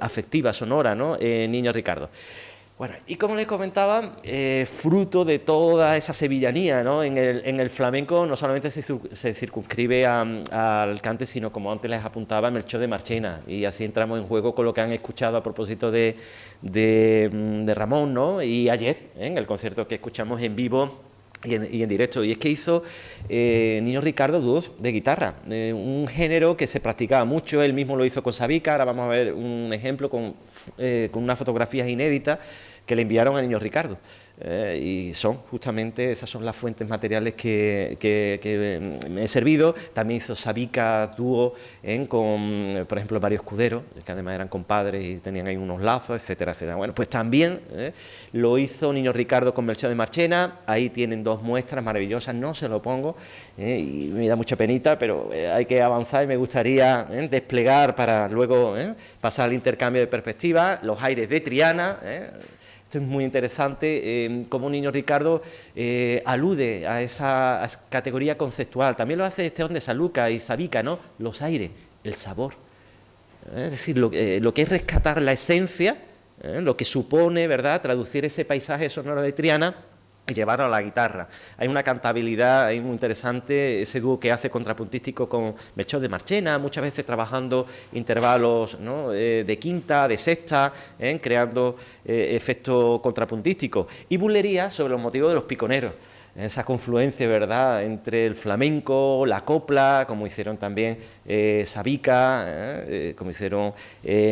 afectiva, sonora, ¿no?, Niño Ricardo. Bueno, y como les comentaba, fruto de toda esa sevillanía, ¿no?, en el flamenco no solamente se circunscribe al cante, sino, como antes les apuntaba, Melchor de Marchena, y así entramos en juego con lo que han escuchado a propósito de Ramón, ¿no?, y ayer, en el concierto que escuchamos en vivo y en directo, y es que hizo Niño Ricardo dúos de guitarra, un género que se practicaba mucho. Él mismo lo hizo con Sabica. Ahora vamos a ver un ejemplo con unas fotografías inéditas que le enviaron a Niño Ricardo, y son justamente, esas son las fuentes materiales que me he servido. También hizo Sabica dúo con, por ejemplo, Mario Escudero, que además eran compadres y tenían ahí unos lazos, etcétera, etcétera. Bueno, pues también lo hizo Niño Ricardo con Melchor de Marchena. Ahí tienen dos muestras maravillosas, no se lo pongo, y me da mucha penita, pero hay que avanzar y me gustaría desplegar para luego pasar al intercambio de perspectivas, los aires de Triana. Esto es muy interesante, cómo Niño Ricardo alude a esa categoría conceptual. También lo hace Esteban de Sanlúcar y Sabica, ¿no?, los aires, el sabor. Es decir, lo que es rescatar la esencia, lo que supone, ¿verdad?, traducir ese paisaje sonoro de Triana y llevarlo a la guitarra. Hay una cantabilidad ahí muy interesante, ese dúo que hace contrapuntístico con Melchor de Marchena, muchas veces trabajando intervalos, ¿no?, de quinta, de sexta, creando efectos contrapuntísticos. Y bulería sobre los motivos de los piconeros, esa confluencia, ¿verdad?, entre el flamenco, la copla, como hicieron también Sabica, como hicieron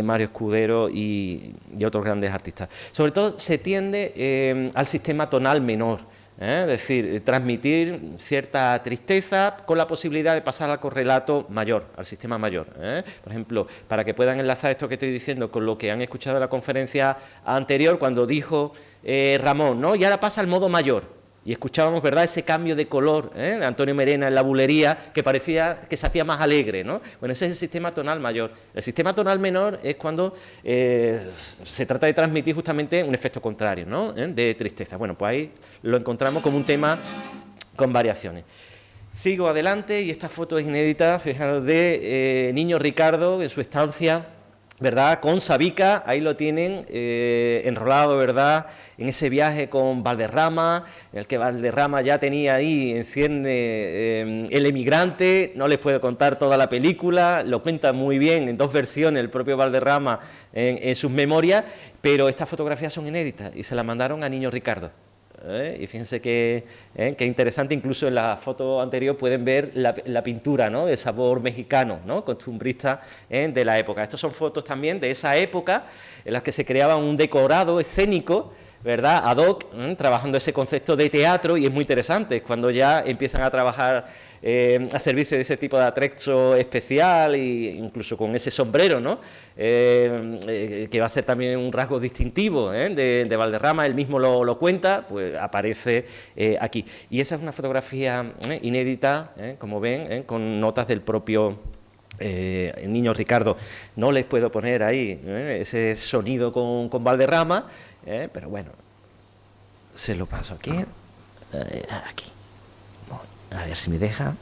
Mario Escudero y otros grandes artistas. Sobre todo se tiende al sistema tonal menor, es decir, transmitir cierta tristeza con la posibilidad de pasar al correlato mayor, al sistema mayor. Por ejemplo, para que puedan enlazar esto que estoy diciendo con lo que han escuchado en la conferencia anterior, cuando dijo Ramón, ¿no?, y ahora pasa al modo mayor. Y escuchábamos, ¿verdad?, ese cambio de color de Antonio Merena en la bulería, que parecía que se hacía más alegre, ¿no? Bueno, ese es el sistema tonal mayor. El sistema tonal menor es cuando se trata de transmitir justamente un efecto contrario, ¿no?, de tristeza. Bueno, pues ahí lo encontramos como un tema con variaciones. Sigo adelante y esta foto es inédita, fijaros, de Niño Ricardo en su estancia ¿verdad? Con Sabica, ahí lo tienen, enrolado, ¿verdad?, en ese viaje con Valderrama, en el que Valderrama ya tenía ahí en cierne El emigrante. No les puedo contar toda la película, lo cuenta muy bien en 2 versiones el propio Valderrama en sus memorias, pero estas fotografías son inéditas y se las mandaron a Niño Ricardo. Y fíjense que interesante, incluso en la foto anterior pueden ver la pintura, ¿no?, de sabor mexicano, ¿no?, costumbrista de la época. Estas son fotos también de esa época en las que se creaba un decorado escénico, ¿verdad?, ad hoc, trabajando ese concepto de teatro, y es muy interesante cuando ya empiezan a trabajar a servirse de ese tipo de atrecho especial, e incluso con ese sombrero, ¿no?, que va a ser también un rasgo distintivo de Valderrama. Él mismo lo cuenta, pues aparece aquí. Y esa es una fotografía inédita, como ven, con notas del propio Niño Ricardo. No les puedo poner ahí ese sonido con Valderrama, pero bueno, se lo paso aquí, aquí, a ver si me deja.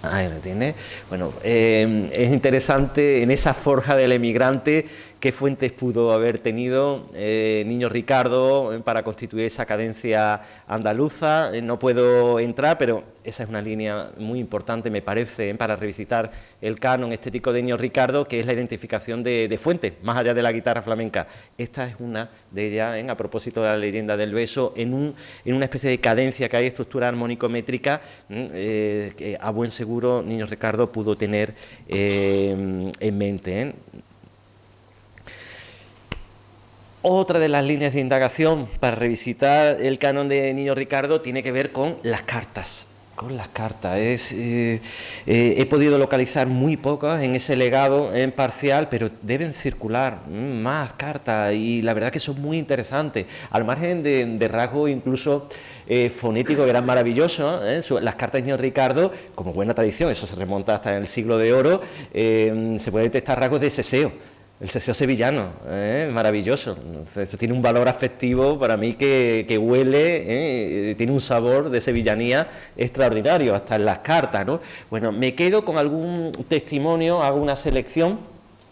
Ahí lo tiene. Bueno, es interesante en esa forja del emigrante qué fuentes pudo haber tenido Niño Ricardo para constituir esa cadencia andaluza. No puedo entrar, pero esa es una línea muy importante, me parece, para revisitar el canon estético de Niño Ricardo, que es la identificación de fuentes, más allá de la guitarra flamenca. Esta es una de ellas, a propósito de la leyenda del beso, en una especie de cadencia que hay, estructura armónico-métrica, que a buen seguro Niño Ricardo pudo tener en mente. Otra de las líneas de indagación para revisitar el canon de Niño Ricardo tiene que ver con las cartas. He podido localizar muy pocas en ese legado en parcial, pero deben circular más cartas, y la verdad que son muy interesantes, al margen de rasgos incluso fonéticos que eran maravillosos. Las cartas de Niño Ricardo, como buena tradición, eso se remonta hasta en el siglo de oro, se puede detectar rasgos de seseo. El seseo sevillano, maravilloso. Eso tiene un valor afectivo para mí que huele, tiene un sabor de sevillanía extraordinario, hasta en las cartas, ¿no? Bueno, me quedo con algún testimonio, hago una selección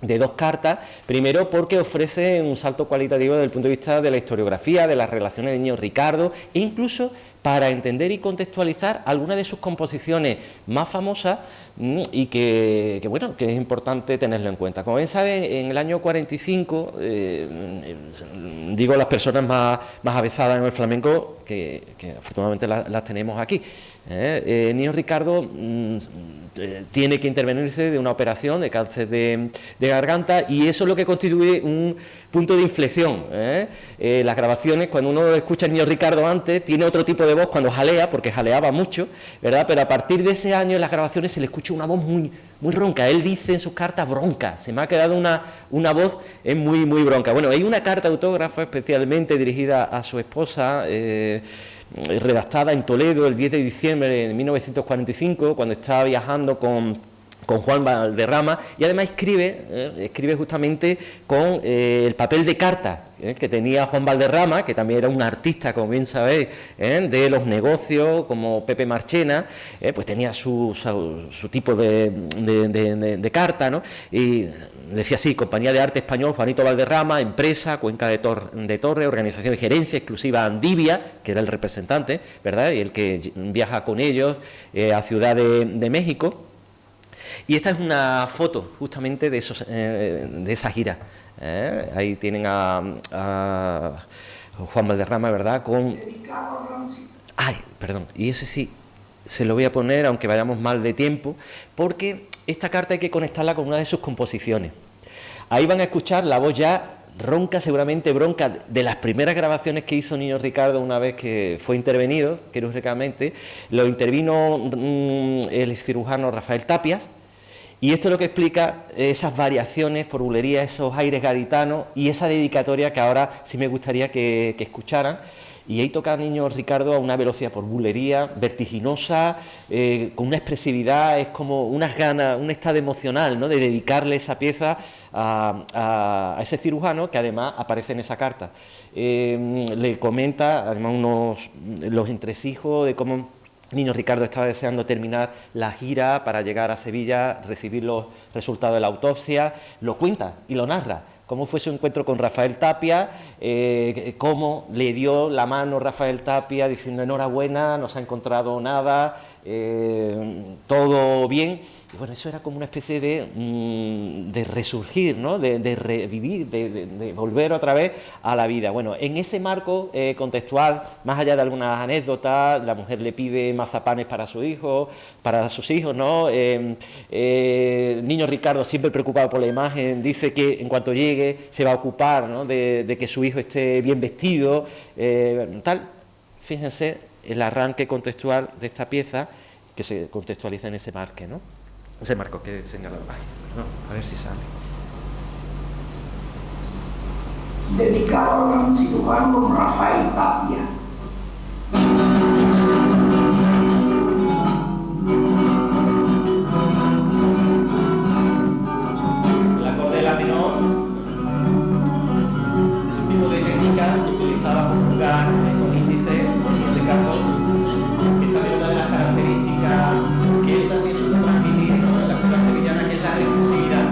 de 2 cartas, primero porque ofrece un salto cualitativo desde el punto de vista de la historiografía, de las relaciones de Niño Ricardo, e incluso para entender y contextualizar algunas de sus composiciones más famosas, y que bueno, que es importante tenerlo en cuenta. Como bien saben, en el año 45, digo las personas más avezadas en el flamenco, que afortunadamente las tenemos aquí, Niño Ricardo tiene que intervenirse de una operación de cáncer de garganta, y eso es lo que constituye un punto de inflexión. Las grabaciones, cuando uno escucha a Niño Ricardo antes, tiene otro tipo de voz cuando jalea, porque jaleaba mucho, ¿verdad? Pero a partir de ese año en las grabaciones se le escucha una voz muy ronca. Él dice en sus cartas bronca, se me ha quedado una voz muy bronca. Bueno, hay una carta autógrafa especialmente dirigida a su esposa, redactada en Toledo el 10 de diciembre de 1945, cuando estaba viajando con Juan Valderrama, y además escribe justamente con el papel de carta que tenía Juan Valderrama, que también era un artista, como bien sabéis, de los negocios, como Pepe Marchena, pues tenía su tipo de carta, ¿no? Y decía así: Compañía de Arte Español Juanito Valderrama, empresa, Cuenca de Torre, organización y gerencia exclusiva Andivia, que era el representante, ¿verdad?, y el que viaja con ellos a Ciudad de México. Y esta es una foto justamente de esa gira. Ahí tienen a Juan Valderrama, ¿verdad?, con... Ay, perdón, y ese sí, se lo voy a poner, aunque vayamos mal de tiempo, porque esta carta hay que conectarla con una de sus composiciones. Ahí van a escuchar la voz ya ronca, seguramente bronca, de las primeras grabaciones que hizo Niño Ricardo una vez que fue intervenido, quirúrgicamente. Lo intervino el cirujano Rafael Tapias, y esto es lo que explica esas variaciones por bulería, esos aires gaditanos y esa dedicatoria que ahora sí me gustaría que escucharan. Y ahí toca Niño Ricardo a una velocidad por bulería vertiginosa, con una expresividad, es como unas ganas, un estado emocional, ¿no?, de dedicarle esa pieza a ese cirujano, que además aparece en esa carta. Le comenta además los entresijos de cómo Niño Ricardo estaba deseando terminar la gira para llegar a Sevilla, recibir los resultados de la autopsia, lo cuenta y lo narra. Cómo fue su encuentro con Rafael Tapia, cómo le dio la mano Rafael Tapia diciendo enhorabuena, no se ha encontrado nada, todo bien. Y bueno, eso era como una especie de resurgir, ¿no? de revivir, de volver otra vez a la vida. Bueno, en ese marco contextual, más allá de algunas anécdotas, la mujer le pide mazapanes para su hijo, para sus hijos, ¿no? Niño Ricardo, siempre preocupado por la imagen, dice que en cuanto llegue se va a ocupar, ¿no? de que su hijo esté bien vestido, tal. Fíjense el arranque contextual de esta pieza que se contextualiza en ese marco, ¿no? Ese marco que he señalado. Ay, no, a ver si sale. Dedicado al gran cirujano Rafael Tapia. La cordela menor es un tipo de técnica que utilizaba con pulgar, con índice, con Ricardo. Esta es una de las características que él también supo transmitir, ¿no? En la escuela sevillana, que es la recursividad.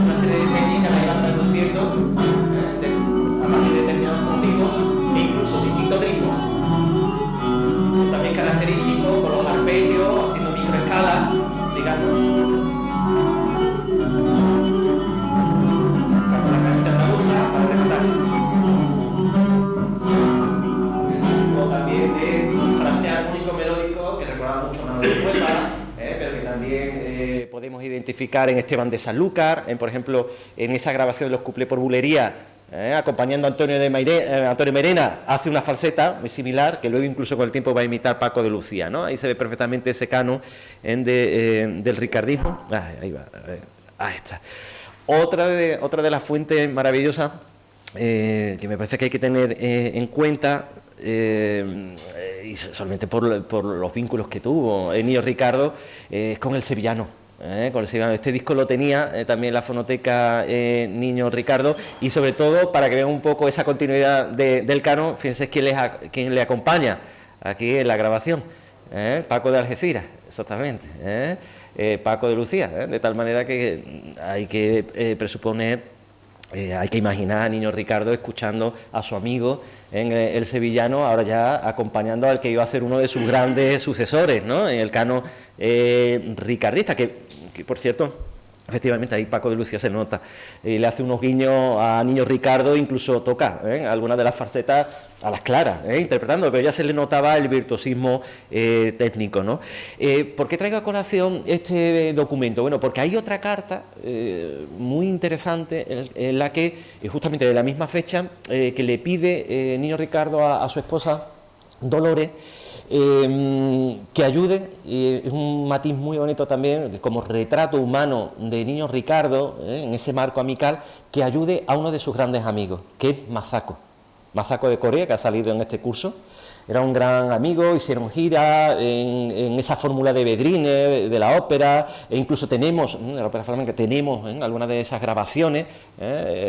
Una serie de técnicas la iban traduciendo a partir de determinados motivos e incluso distintos ritmos. También característico con los arpegios, haciendo microescalas, digamos. Con la cadencia andaluza para rematar. También de frase armónico melódico que recuerda mucho a Manuel de Huelva, pero que también podemos identificar en Esteban de Sanlúcar, por ejemplo, en esa grabación de los cuplés por bulería, acompañando a Antonio Merena, hace una falseta muy similar, que luego incluso con el tiempo va a imitar Paco de Lucía, ¿no? Ahí se ve perfectamente ese canon del ricardismo. Ahí va, ahí está. Otra de las fuentes maravillosas que me parece que hay que tener en cuenta, y solamente por los vínculos que tuvo Niño Ricardo, es con el sevillano. Con el sevillano. Este disco lo tenía también la fonoteca Niño Ricardo, y sobre todo para que vean un poco esa continuidad del canon, fíjense quién le acompaña aquí en la grabación, Paco de Algeciras, exactamente, Paco de Lucía, de tal manera que hay que presuponer, hay que imaginar a Niño Ricardo escuchando a su amigo en el sevillano, ahora ya acompañando al que iba a ser uno de sus grandes sucesores, ¿no? En el canon ricardista, que por cierto, efectivamente ahí Paco de Lucía se nota, le hace unos guiños a Niño Ricardo, incluso toca algunas de las falsetas a las claras, interpretando, pero ya se le notaba el virtuosismo técnico, ¿no? ¿Por qué traigo a colación este documento? Bueno, porque hay otra carta muy interesante en la que, justamente de la misma fecha, que le pide Niño Ricardo a su esposa Dolores, que ayude, es un matiz muy bonito también, como retrato humano de Niño Ricardo, en ese marco amical, que ayude a uno de sus grandes amigos, que es Mazaco de Corea, que ha salido en este curso. Era un gran amigo, hicieron gira en esa fórmula de Bedrine, de la ópera, e incluso tenemos, de la ópera flamenca, tenemos algunas de esas grabaciones,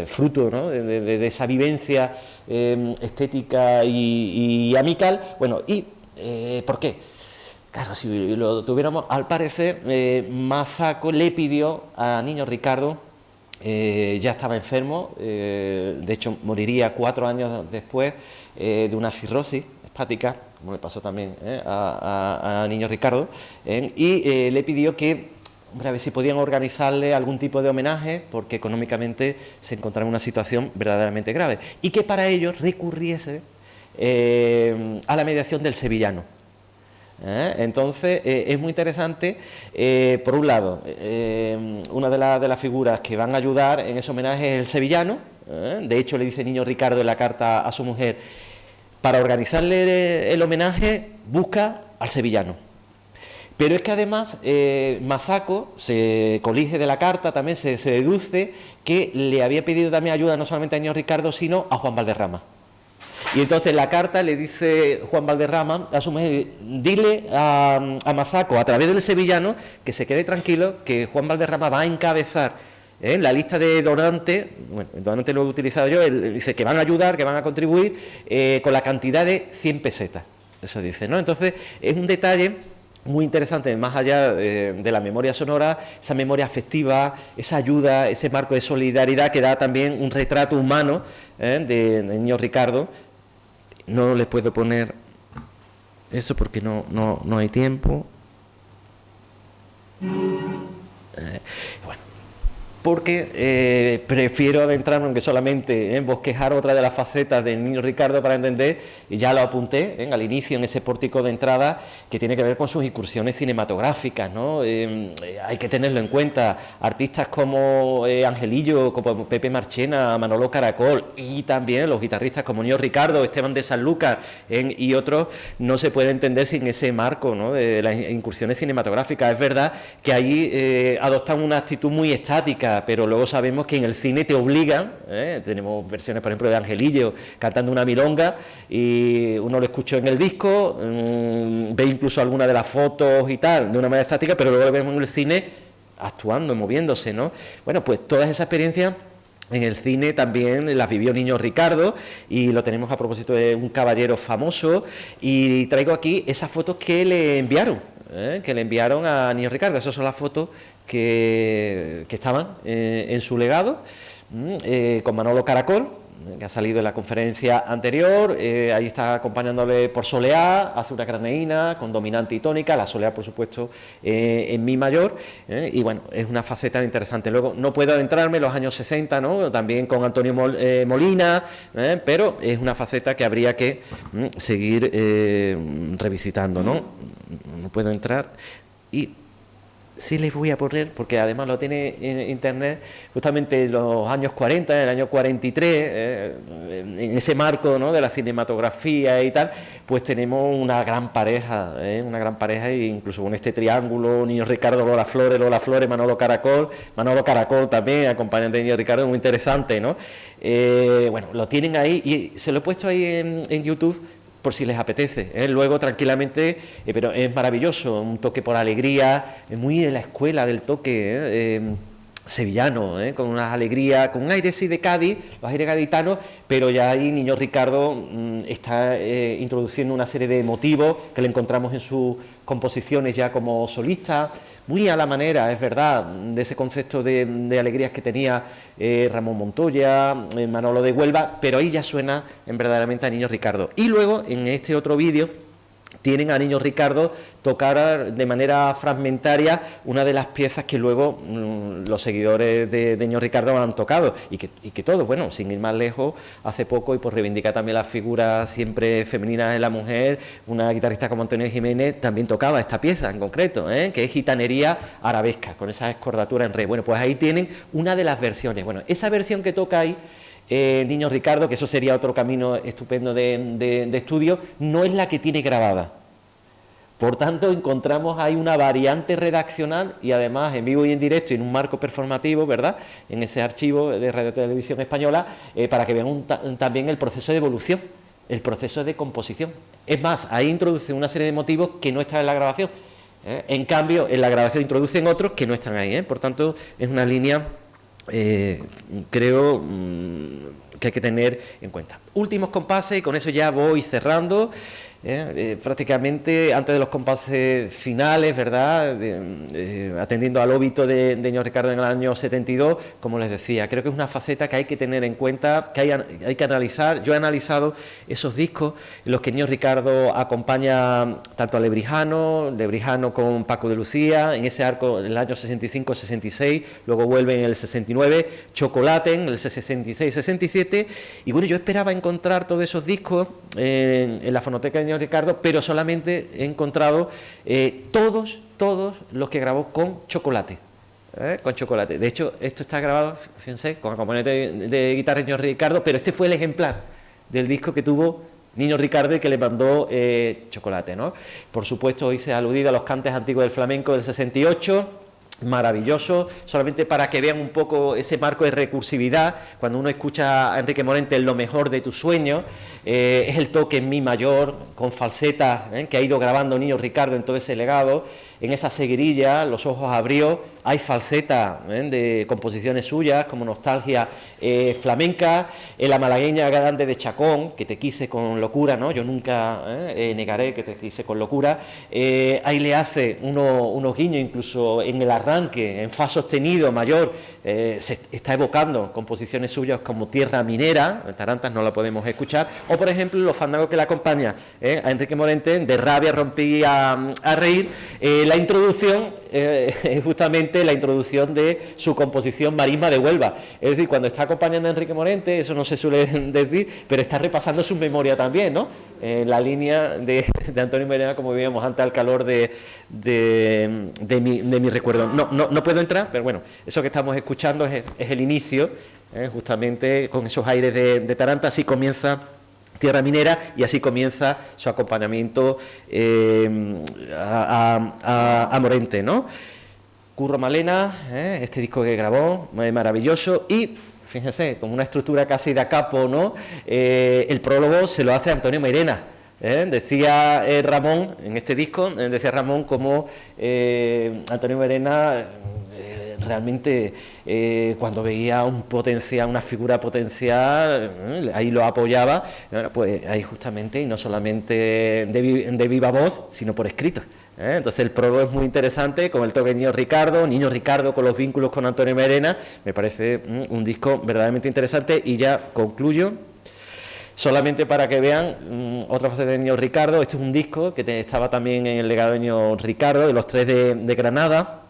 fruto, ¿no? de esa vivencia estética y amical. Bueno, y ¿por qué? Claro, si lo tuviéramos, al parecer, Mazaco le pidió a Niño Ricardo, ya estaba enfermo, de hecho moriría 4 años después de una cirrosis hepática, como le pasó también a Niño Ricardo, y le pidió que, hombre, a ver si podían organizarle algún tipo de homenaje, porque económicamente se encontraba en una situación verdaderamente grave, y que para ello recurriese a la mediación del sevillano. Entonces es muy interesante, por un lado, una de las figuras que van a ayudar en ese homenaje es el sevillano. De hecho le dice Niño Ricardo en la carta a su mujer, para organizarle el homenaje busca al sevillano. Pero es que además Mazaco se colige de la carta, también se deduce que le había pedido también ayuda no solamente a Niño Ricardo, sino a Juan Valderrama. Y entonces en la carta le dice Juan Valderrama a su mujer, dile a Mazaco, a través del sevillano, que se quede tranquilo, que Juan Valderrama va a encabezar la lista de donantes. Bueno, el donante lo he utilizado yo, él dice que van a ayudar, que van a contribuir con la cantidad de 100 pesetas. eso dice, ¿no? Entonces, es un detalle muy interesante, más allá de la memoria sonora, esa memoria afectiva, esa ayuda, ese marco de solidaridad que da también un retrato humano de Niño Ricardo. No les puedo poner eso porque no hay tiempo. Bueno, porque prefiero adentrarme, aunque solamente en bosquejar otra de las facetas del Niño Ricardo para entender, y ya lo apunté al inicio en ese pórtico de entrada, que tiene que ver con sus incursiones cinematográficas, ¿no? Hay que tenerlo en cuenta, artistas como Angelillo, como Pepe Marchena, Manolo Caracol, y también los guitarristas como Niño Ricardo, Esteban de Sanlúcar y otros, no se puede entender sin ese marco, ¿no?, de las incursiones cinematográficas. Es verdad que ahí adoptan una actitud muy estática, pero luego sabemos que en el cine te obligan, tenemos versiones, por ejemplo, de Angelillo cantando una milonga, y uno lo escuchó en el disco, ve incluso algunas de las fotos y tal, de una manera estática, pero luego lo vemos en el cine actuando, moviéndose, ¿no? Bueno, pues todas esas experiencias en el cine también las vivió Niño Ricardo, y lo tenemos a propósito de un caballero famoso, y traigo aquí esas fotos que le enviaron, a Niño Ricardo. Esas son las fotos que estaban en su legado, con Manolo Caracol, que ha salido en la conferencia anterior. Ahí está acompañándole por soleá, hace una graneína con dominante y tónica, la soleá por supuesto en mi mayor, y bueno, es una faceta interesante. Luego no puedo adentrarme en los años 60, ¿no?, también con Antonio Molina, pero es una faceta que habría que seguir revisitando, ¿no? No puedo entrar, y sí les voy a poner, porque además lo tiene en internet, justamente en los años 40, en el año 43, en ese marco, ¿no?, de la cinematografía y tal, pues tenemos una gran pareja, e incluso con este triángulo, Niño Ricardo, Lola Flores, Manolo Caracol también, acompañante de Niño Ricardo, muy interesante, ¿no? Bueno, lo tienen ahí, y se lo he puesto ahí en YouTube, por si les apetece, luego tranquilamente, pero es maravilloso, un toque por alegría, muy de la escuela del toque sevillano, con unas alegrías, con un aire sí de Cádiz, los aires gaditanos, pero ya ahí Niño Ricardo está introduciendo una serie de motivos que le encontramos en sus composiciones ya como solista, muy a la manera, es verdad, de ese concepto de alegrías que tenía Ramón Montoya, Manolo de Huelva, pero ahí ya suena verdaderamente a Niño Ricardo. Y luego, en este otro vídeo, tienen a Niño Ricardo tocar de manera fragmentaria una de las piezas que luego los seguidores de Niño Ricardo han tocado, y que todos, bueno, sin ir más lejos, hace poco, y por reivindicar también la figura siempre femenina de la mujer, una guitarrista como Antonio Jiménez también tocaba esta pieza en concreto, que es Gitanería Arabesca, con esa escordatura en re. Bueno, pues ahí tienen una de las versiones. Bueno, esa versión que toca ahí Niño Ricardo, que eso sería otro camino estupendo de estudio, no es la que tiene grabada. Por tanto, encontramos ahí una variante redaccional, y además en vivo y en directo, y en un marco performativo, ¿verdad?, en ese archivo de Radio Televisión Española, para que vean también el proceso de evolución, el proceso de composición. Es más, ahí introduce una serie de motivos que no están en la grabación. En cambio, en la grabación introducen otros que no están ahí. Por tanto, es una línea, creo, que hay que tener en cuenta. Últimos compases, y con eso ya voy cerrando. Prácticamente antes de los compases finales, ¿verdad?, atendiendo al óbito de Niño Ricardo en el año 72, como les decía, creo que es una faceta que hay que tener en cuenta, que hay que analizar. Yo he analizado esos discos en los que Niño Ricardo acompaña tanto a Lebrijano con Paco de Lucía, en ese arco en el año 65-66, luego vuelve en el 69, Chocolate en el 66-67, y bueno, yo esperaba encontrar todos esos discos en la fonoteca de Niño Ricardo, pero solamente he encontrado todos los que grabó con Chocolate. Con Chocolate. De hecho, esto está grabado, fíjense, con acompañante de guitarra de Niño Ricardo, pero este fue el ejemplar del disco que tuvo Niño Ricardo y que le mandó Chocolate, ¿no? Por supuesto, hoy se ha aludido a los cantes antiguos del flamenco del 68, maravilloso, solamente para que vean un poco ese marco de recursividad. Cuando uno escucha a Enrique Morente en Lo mejor de tu sueño, es el toque en mi mayor con falsetas que ha ido grabando Niño Ricardo en todo ese legado, en esa seguirilla, los ojos abrió, hay falseta de composiciones suyas, como Nostalgia flamenca, la malagueña grande de Chacón, que te quise con locura, ¿no? Yo nunca negaré que te quise con locura. Ahí le hace unos guiños, incluso en el arranque, en fa sostenido mayor, se está evocando composiciones suyas como Tierra Minera, tarantas no la podemos escuchar, o por ejemplo los fandangos que le acompañan a Enrique Morente, de rabia rompí a reír, la introducción, justamente la introducción de su composición Marisma de Huelva, es decir, cuando está acompañando a Enrique Morente, eso no se suele decir, pero está repasando su memoria también, ¿no? La línea de Antonio Mairena, como veíamos antes, al calor de mi recuerdo. No puedo entrar, pero bueno, eso que estamos escuchando es el inicio, justamente con esos aires de taranta, así comienza Tierra Minera y así comienza su acompañamiento a Morente, ¿no? Curro Malena, este disco que grabó, maravilloso, y fíjense, con una estructura casi de a capo, ¿no? El prólogo se lo hace Antonio Mairena. Decía Ramón, en este disco, decía Ramón como Antonio Mairena realmente cuando veía una figura potencial, ahí lo apoyaba, pues ahí justamente, y no solamente de viva voz, sino por escrito. Entonces el prólogo es muy interesante, con el toque de Niño Ricardo con los vínculos con Antonio Mairena, me parece un disco verdaderamente interesante. Y ya concluyo, solamente para que vean otra fase de Niño Ricardo. Este es un disco que estaba también en el legado de Niño Ricardo, de los tres de Granada,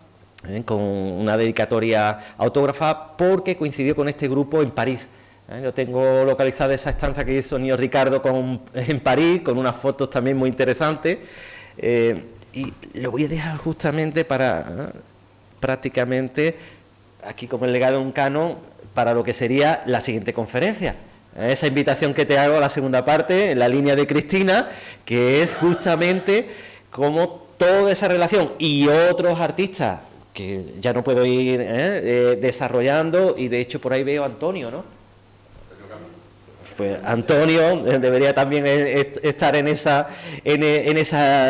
con una dedicatoria autógrafa, porque coincidió con este grupo en París. Yo tengo localizada esa estancia que hizo Niño Ricardo en París, con unas fotos también muy interesantes. Y lo voy a dejar justamente para prácticamente aquí como el legado de un canon para lo que sería la siguiente conferencia. Esa invitación que te hago a la segunda parte, en la línea de Cristina, que es justamente como toda esa relación y otros artistas que ya no puedo ir desarrollando, y de hecho por ahí veo a Antonio, ¿no? Pues Antonio debería también estar en esa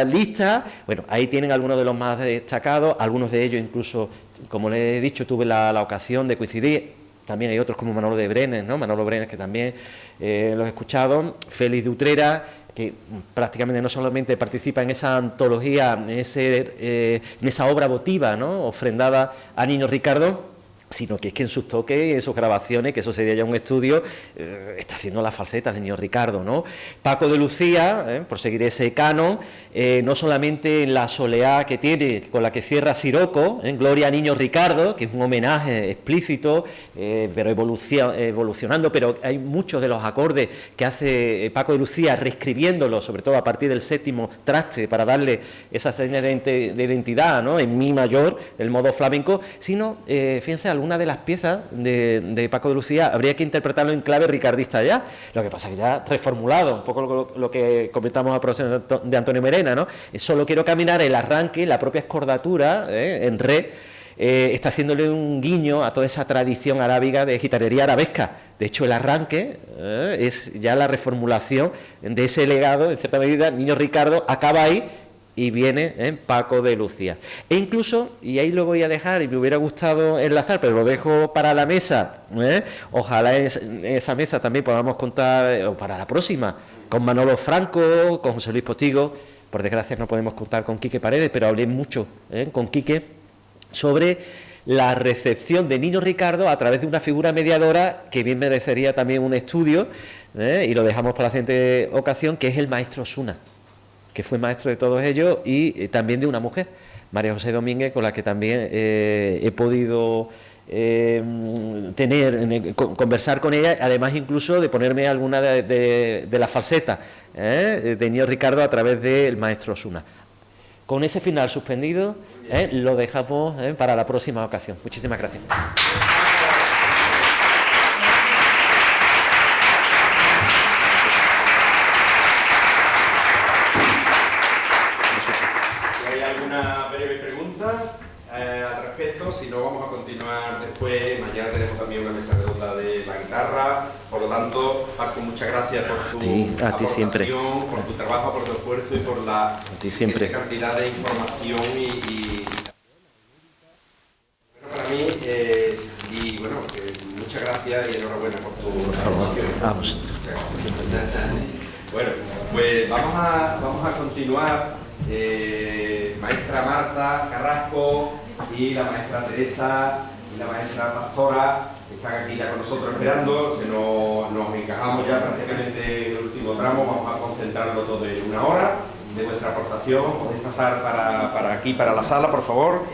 lista. Bueno, ahí tienen algunos de los más destacados, algunos de ellos incluso, como les he dicho, tuve la ocasión de coincidir. También hay otros como Manolo de Brenes, ¿no? Manolo Brenes, que también los he escuchado. Félix de Utrera, que prácticamente no solamente participa en esa antología, en esa obra votiva, ¿no?, ofrendada a Niño Ricardo, sino que es que en sus toques, en sus grabaciones, que eso sería ya un estudio, está haciendo las falsetas de Niño Ricardo, ¿no? Paco de Lucía, por seguir ese canon, no solamente en la soleá que tiene, con la que cierra Siroco, Gloria a Niño Ricardo, que es un homenaje explícito, pero evolucionando, pero hay muchos de los acordes que hace Paco de Lucía reescribiéndolos, sobre todo a partir del séptimo traste, para darle esa seña de identidad, ¿no?, en mi mayor, el modo flamenco, sino, fíjense, alguna de las piezas de Paco de Lucía habría que interpretarlo en clave ricardista ya, lo que pasa que ya reformulado, un poco lo que comentamos a profesor de Antonio Mairena, ¿no? Solo quiero caminar, el arranque, la propia escordatura, en re, está haciéndole un guiño a toda esa tradición arábiga de gitanería arabesca. De hecho, el arranque es ya la reformulación de ese legado, en cierta medida. Niño Ricardo acaba ahí y viene Paco de Lucía. E incluso, y ahí lo voy a dejar, y me hubiera gustado enlazar, pero lo dejo para la mesa, ojalá en esa mesa también podamos contar, o para la próxima, con Manolo Franco, con José Luis Postigo. Por desgracia no podemos contar con Quique Paredes, pero hablé mucho con Quique sobre la recepción de Niño Ricardo a través de una figura mediadora que bien merecería también un estudio, y lo dejamos para la siguiente ocasión, que es el maestro Osuna, que fue maestro de todos ellos, y también de una mujer, María José Domínguez, con la que también he podido conversar con ella, además incluso de ponerme alguna de las falsetas de Niño Ricardo a través del maestro Osuna. Con ese final suspendido, lo dejamos para la próxima ocasión. Muchísimas gracias. Si hay alguna breve pregunta, al respecto, si no vamos a continuar después. Mañana tenemos también una mesa redonda de la guitarra. Por lo tanto, Paco, muchas gracias por tu a ti siempre, por tu trabajo, por tu esfuerzo y por la cantidad de información y bueno, para mí y bueno, muchas gracias y enhorabuena por tu formación. Vamos. Bueno, pues vamos a continuar. Maestra Marta Carrasco y la maestra Teresa y la maestra Pastora están aquí ya con nosotros esperando. Nos encajamos ya prácticamente en el último tramo. Vamos a concentrarlo todo en una hora de vuestra aportación. Podéis pasar para aquí, para la sala, por favor.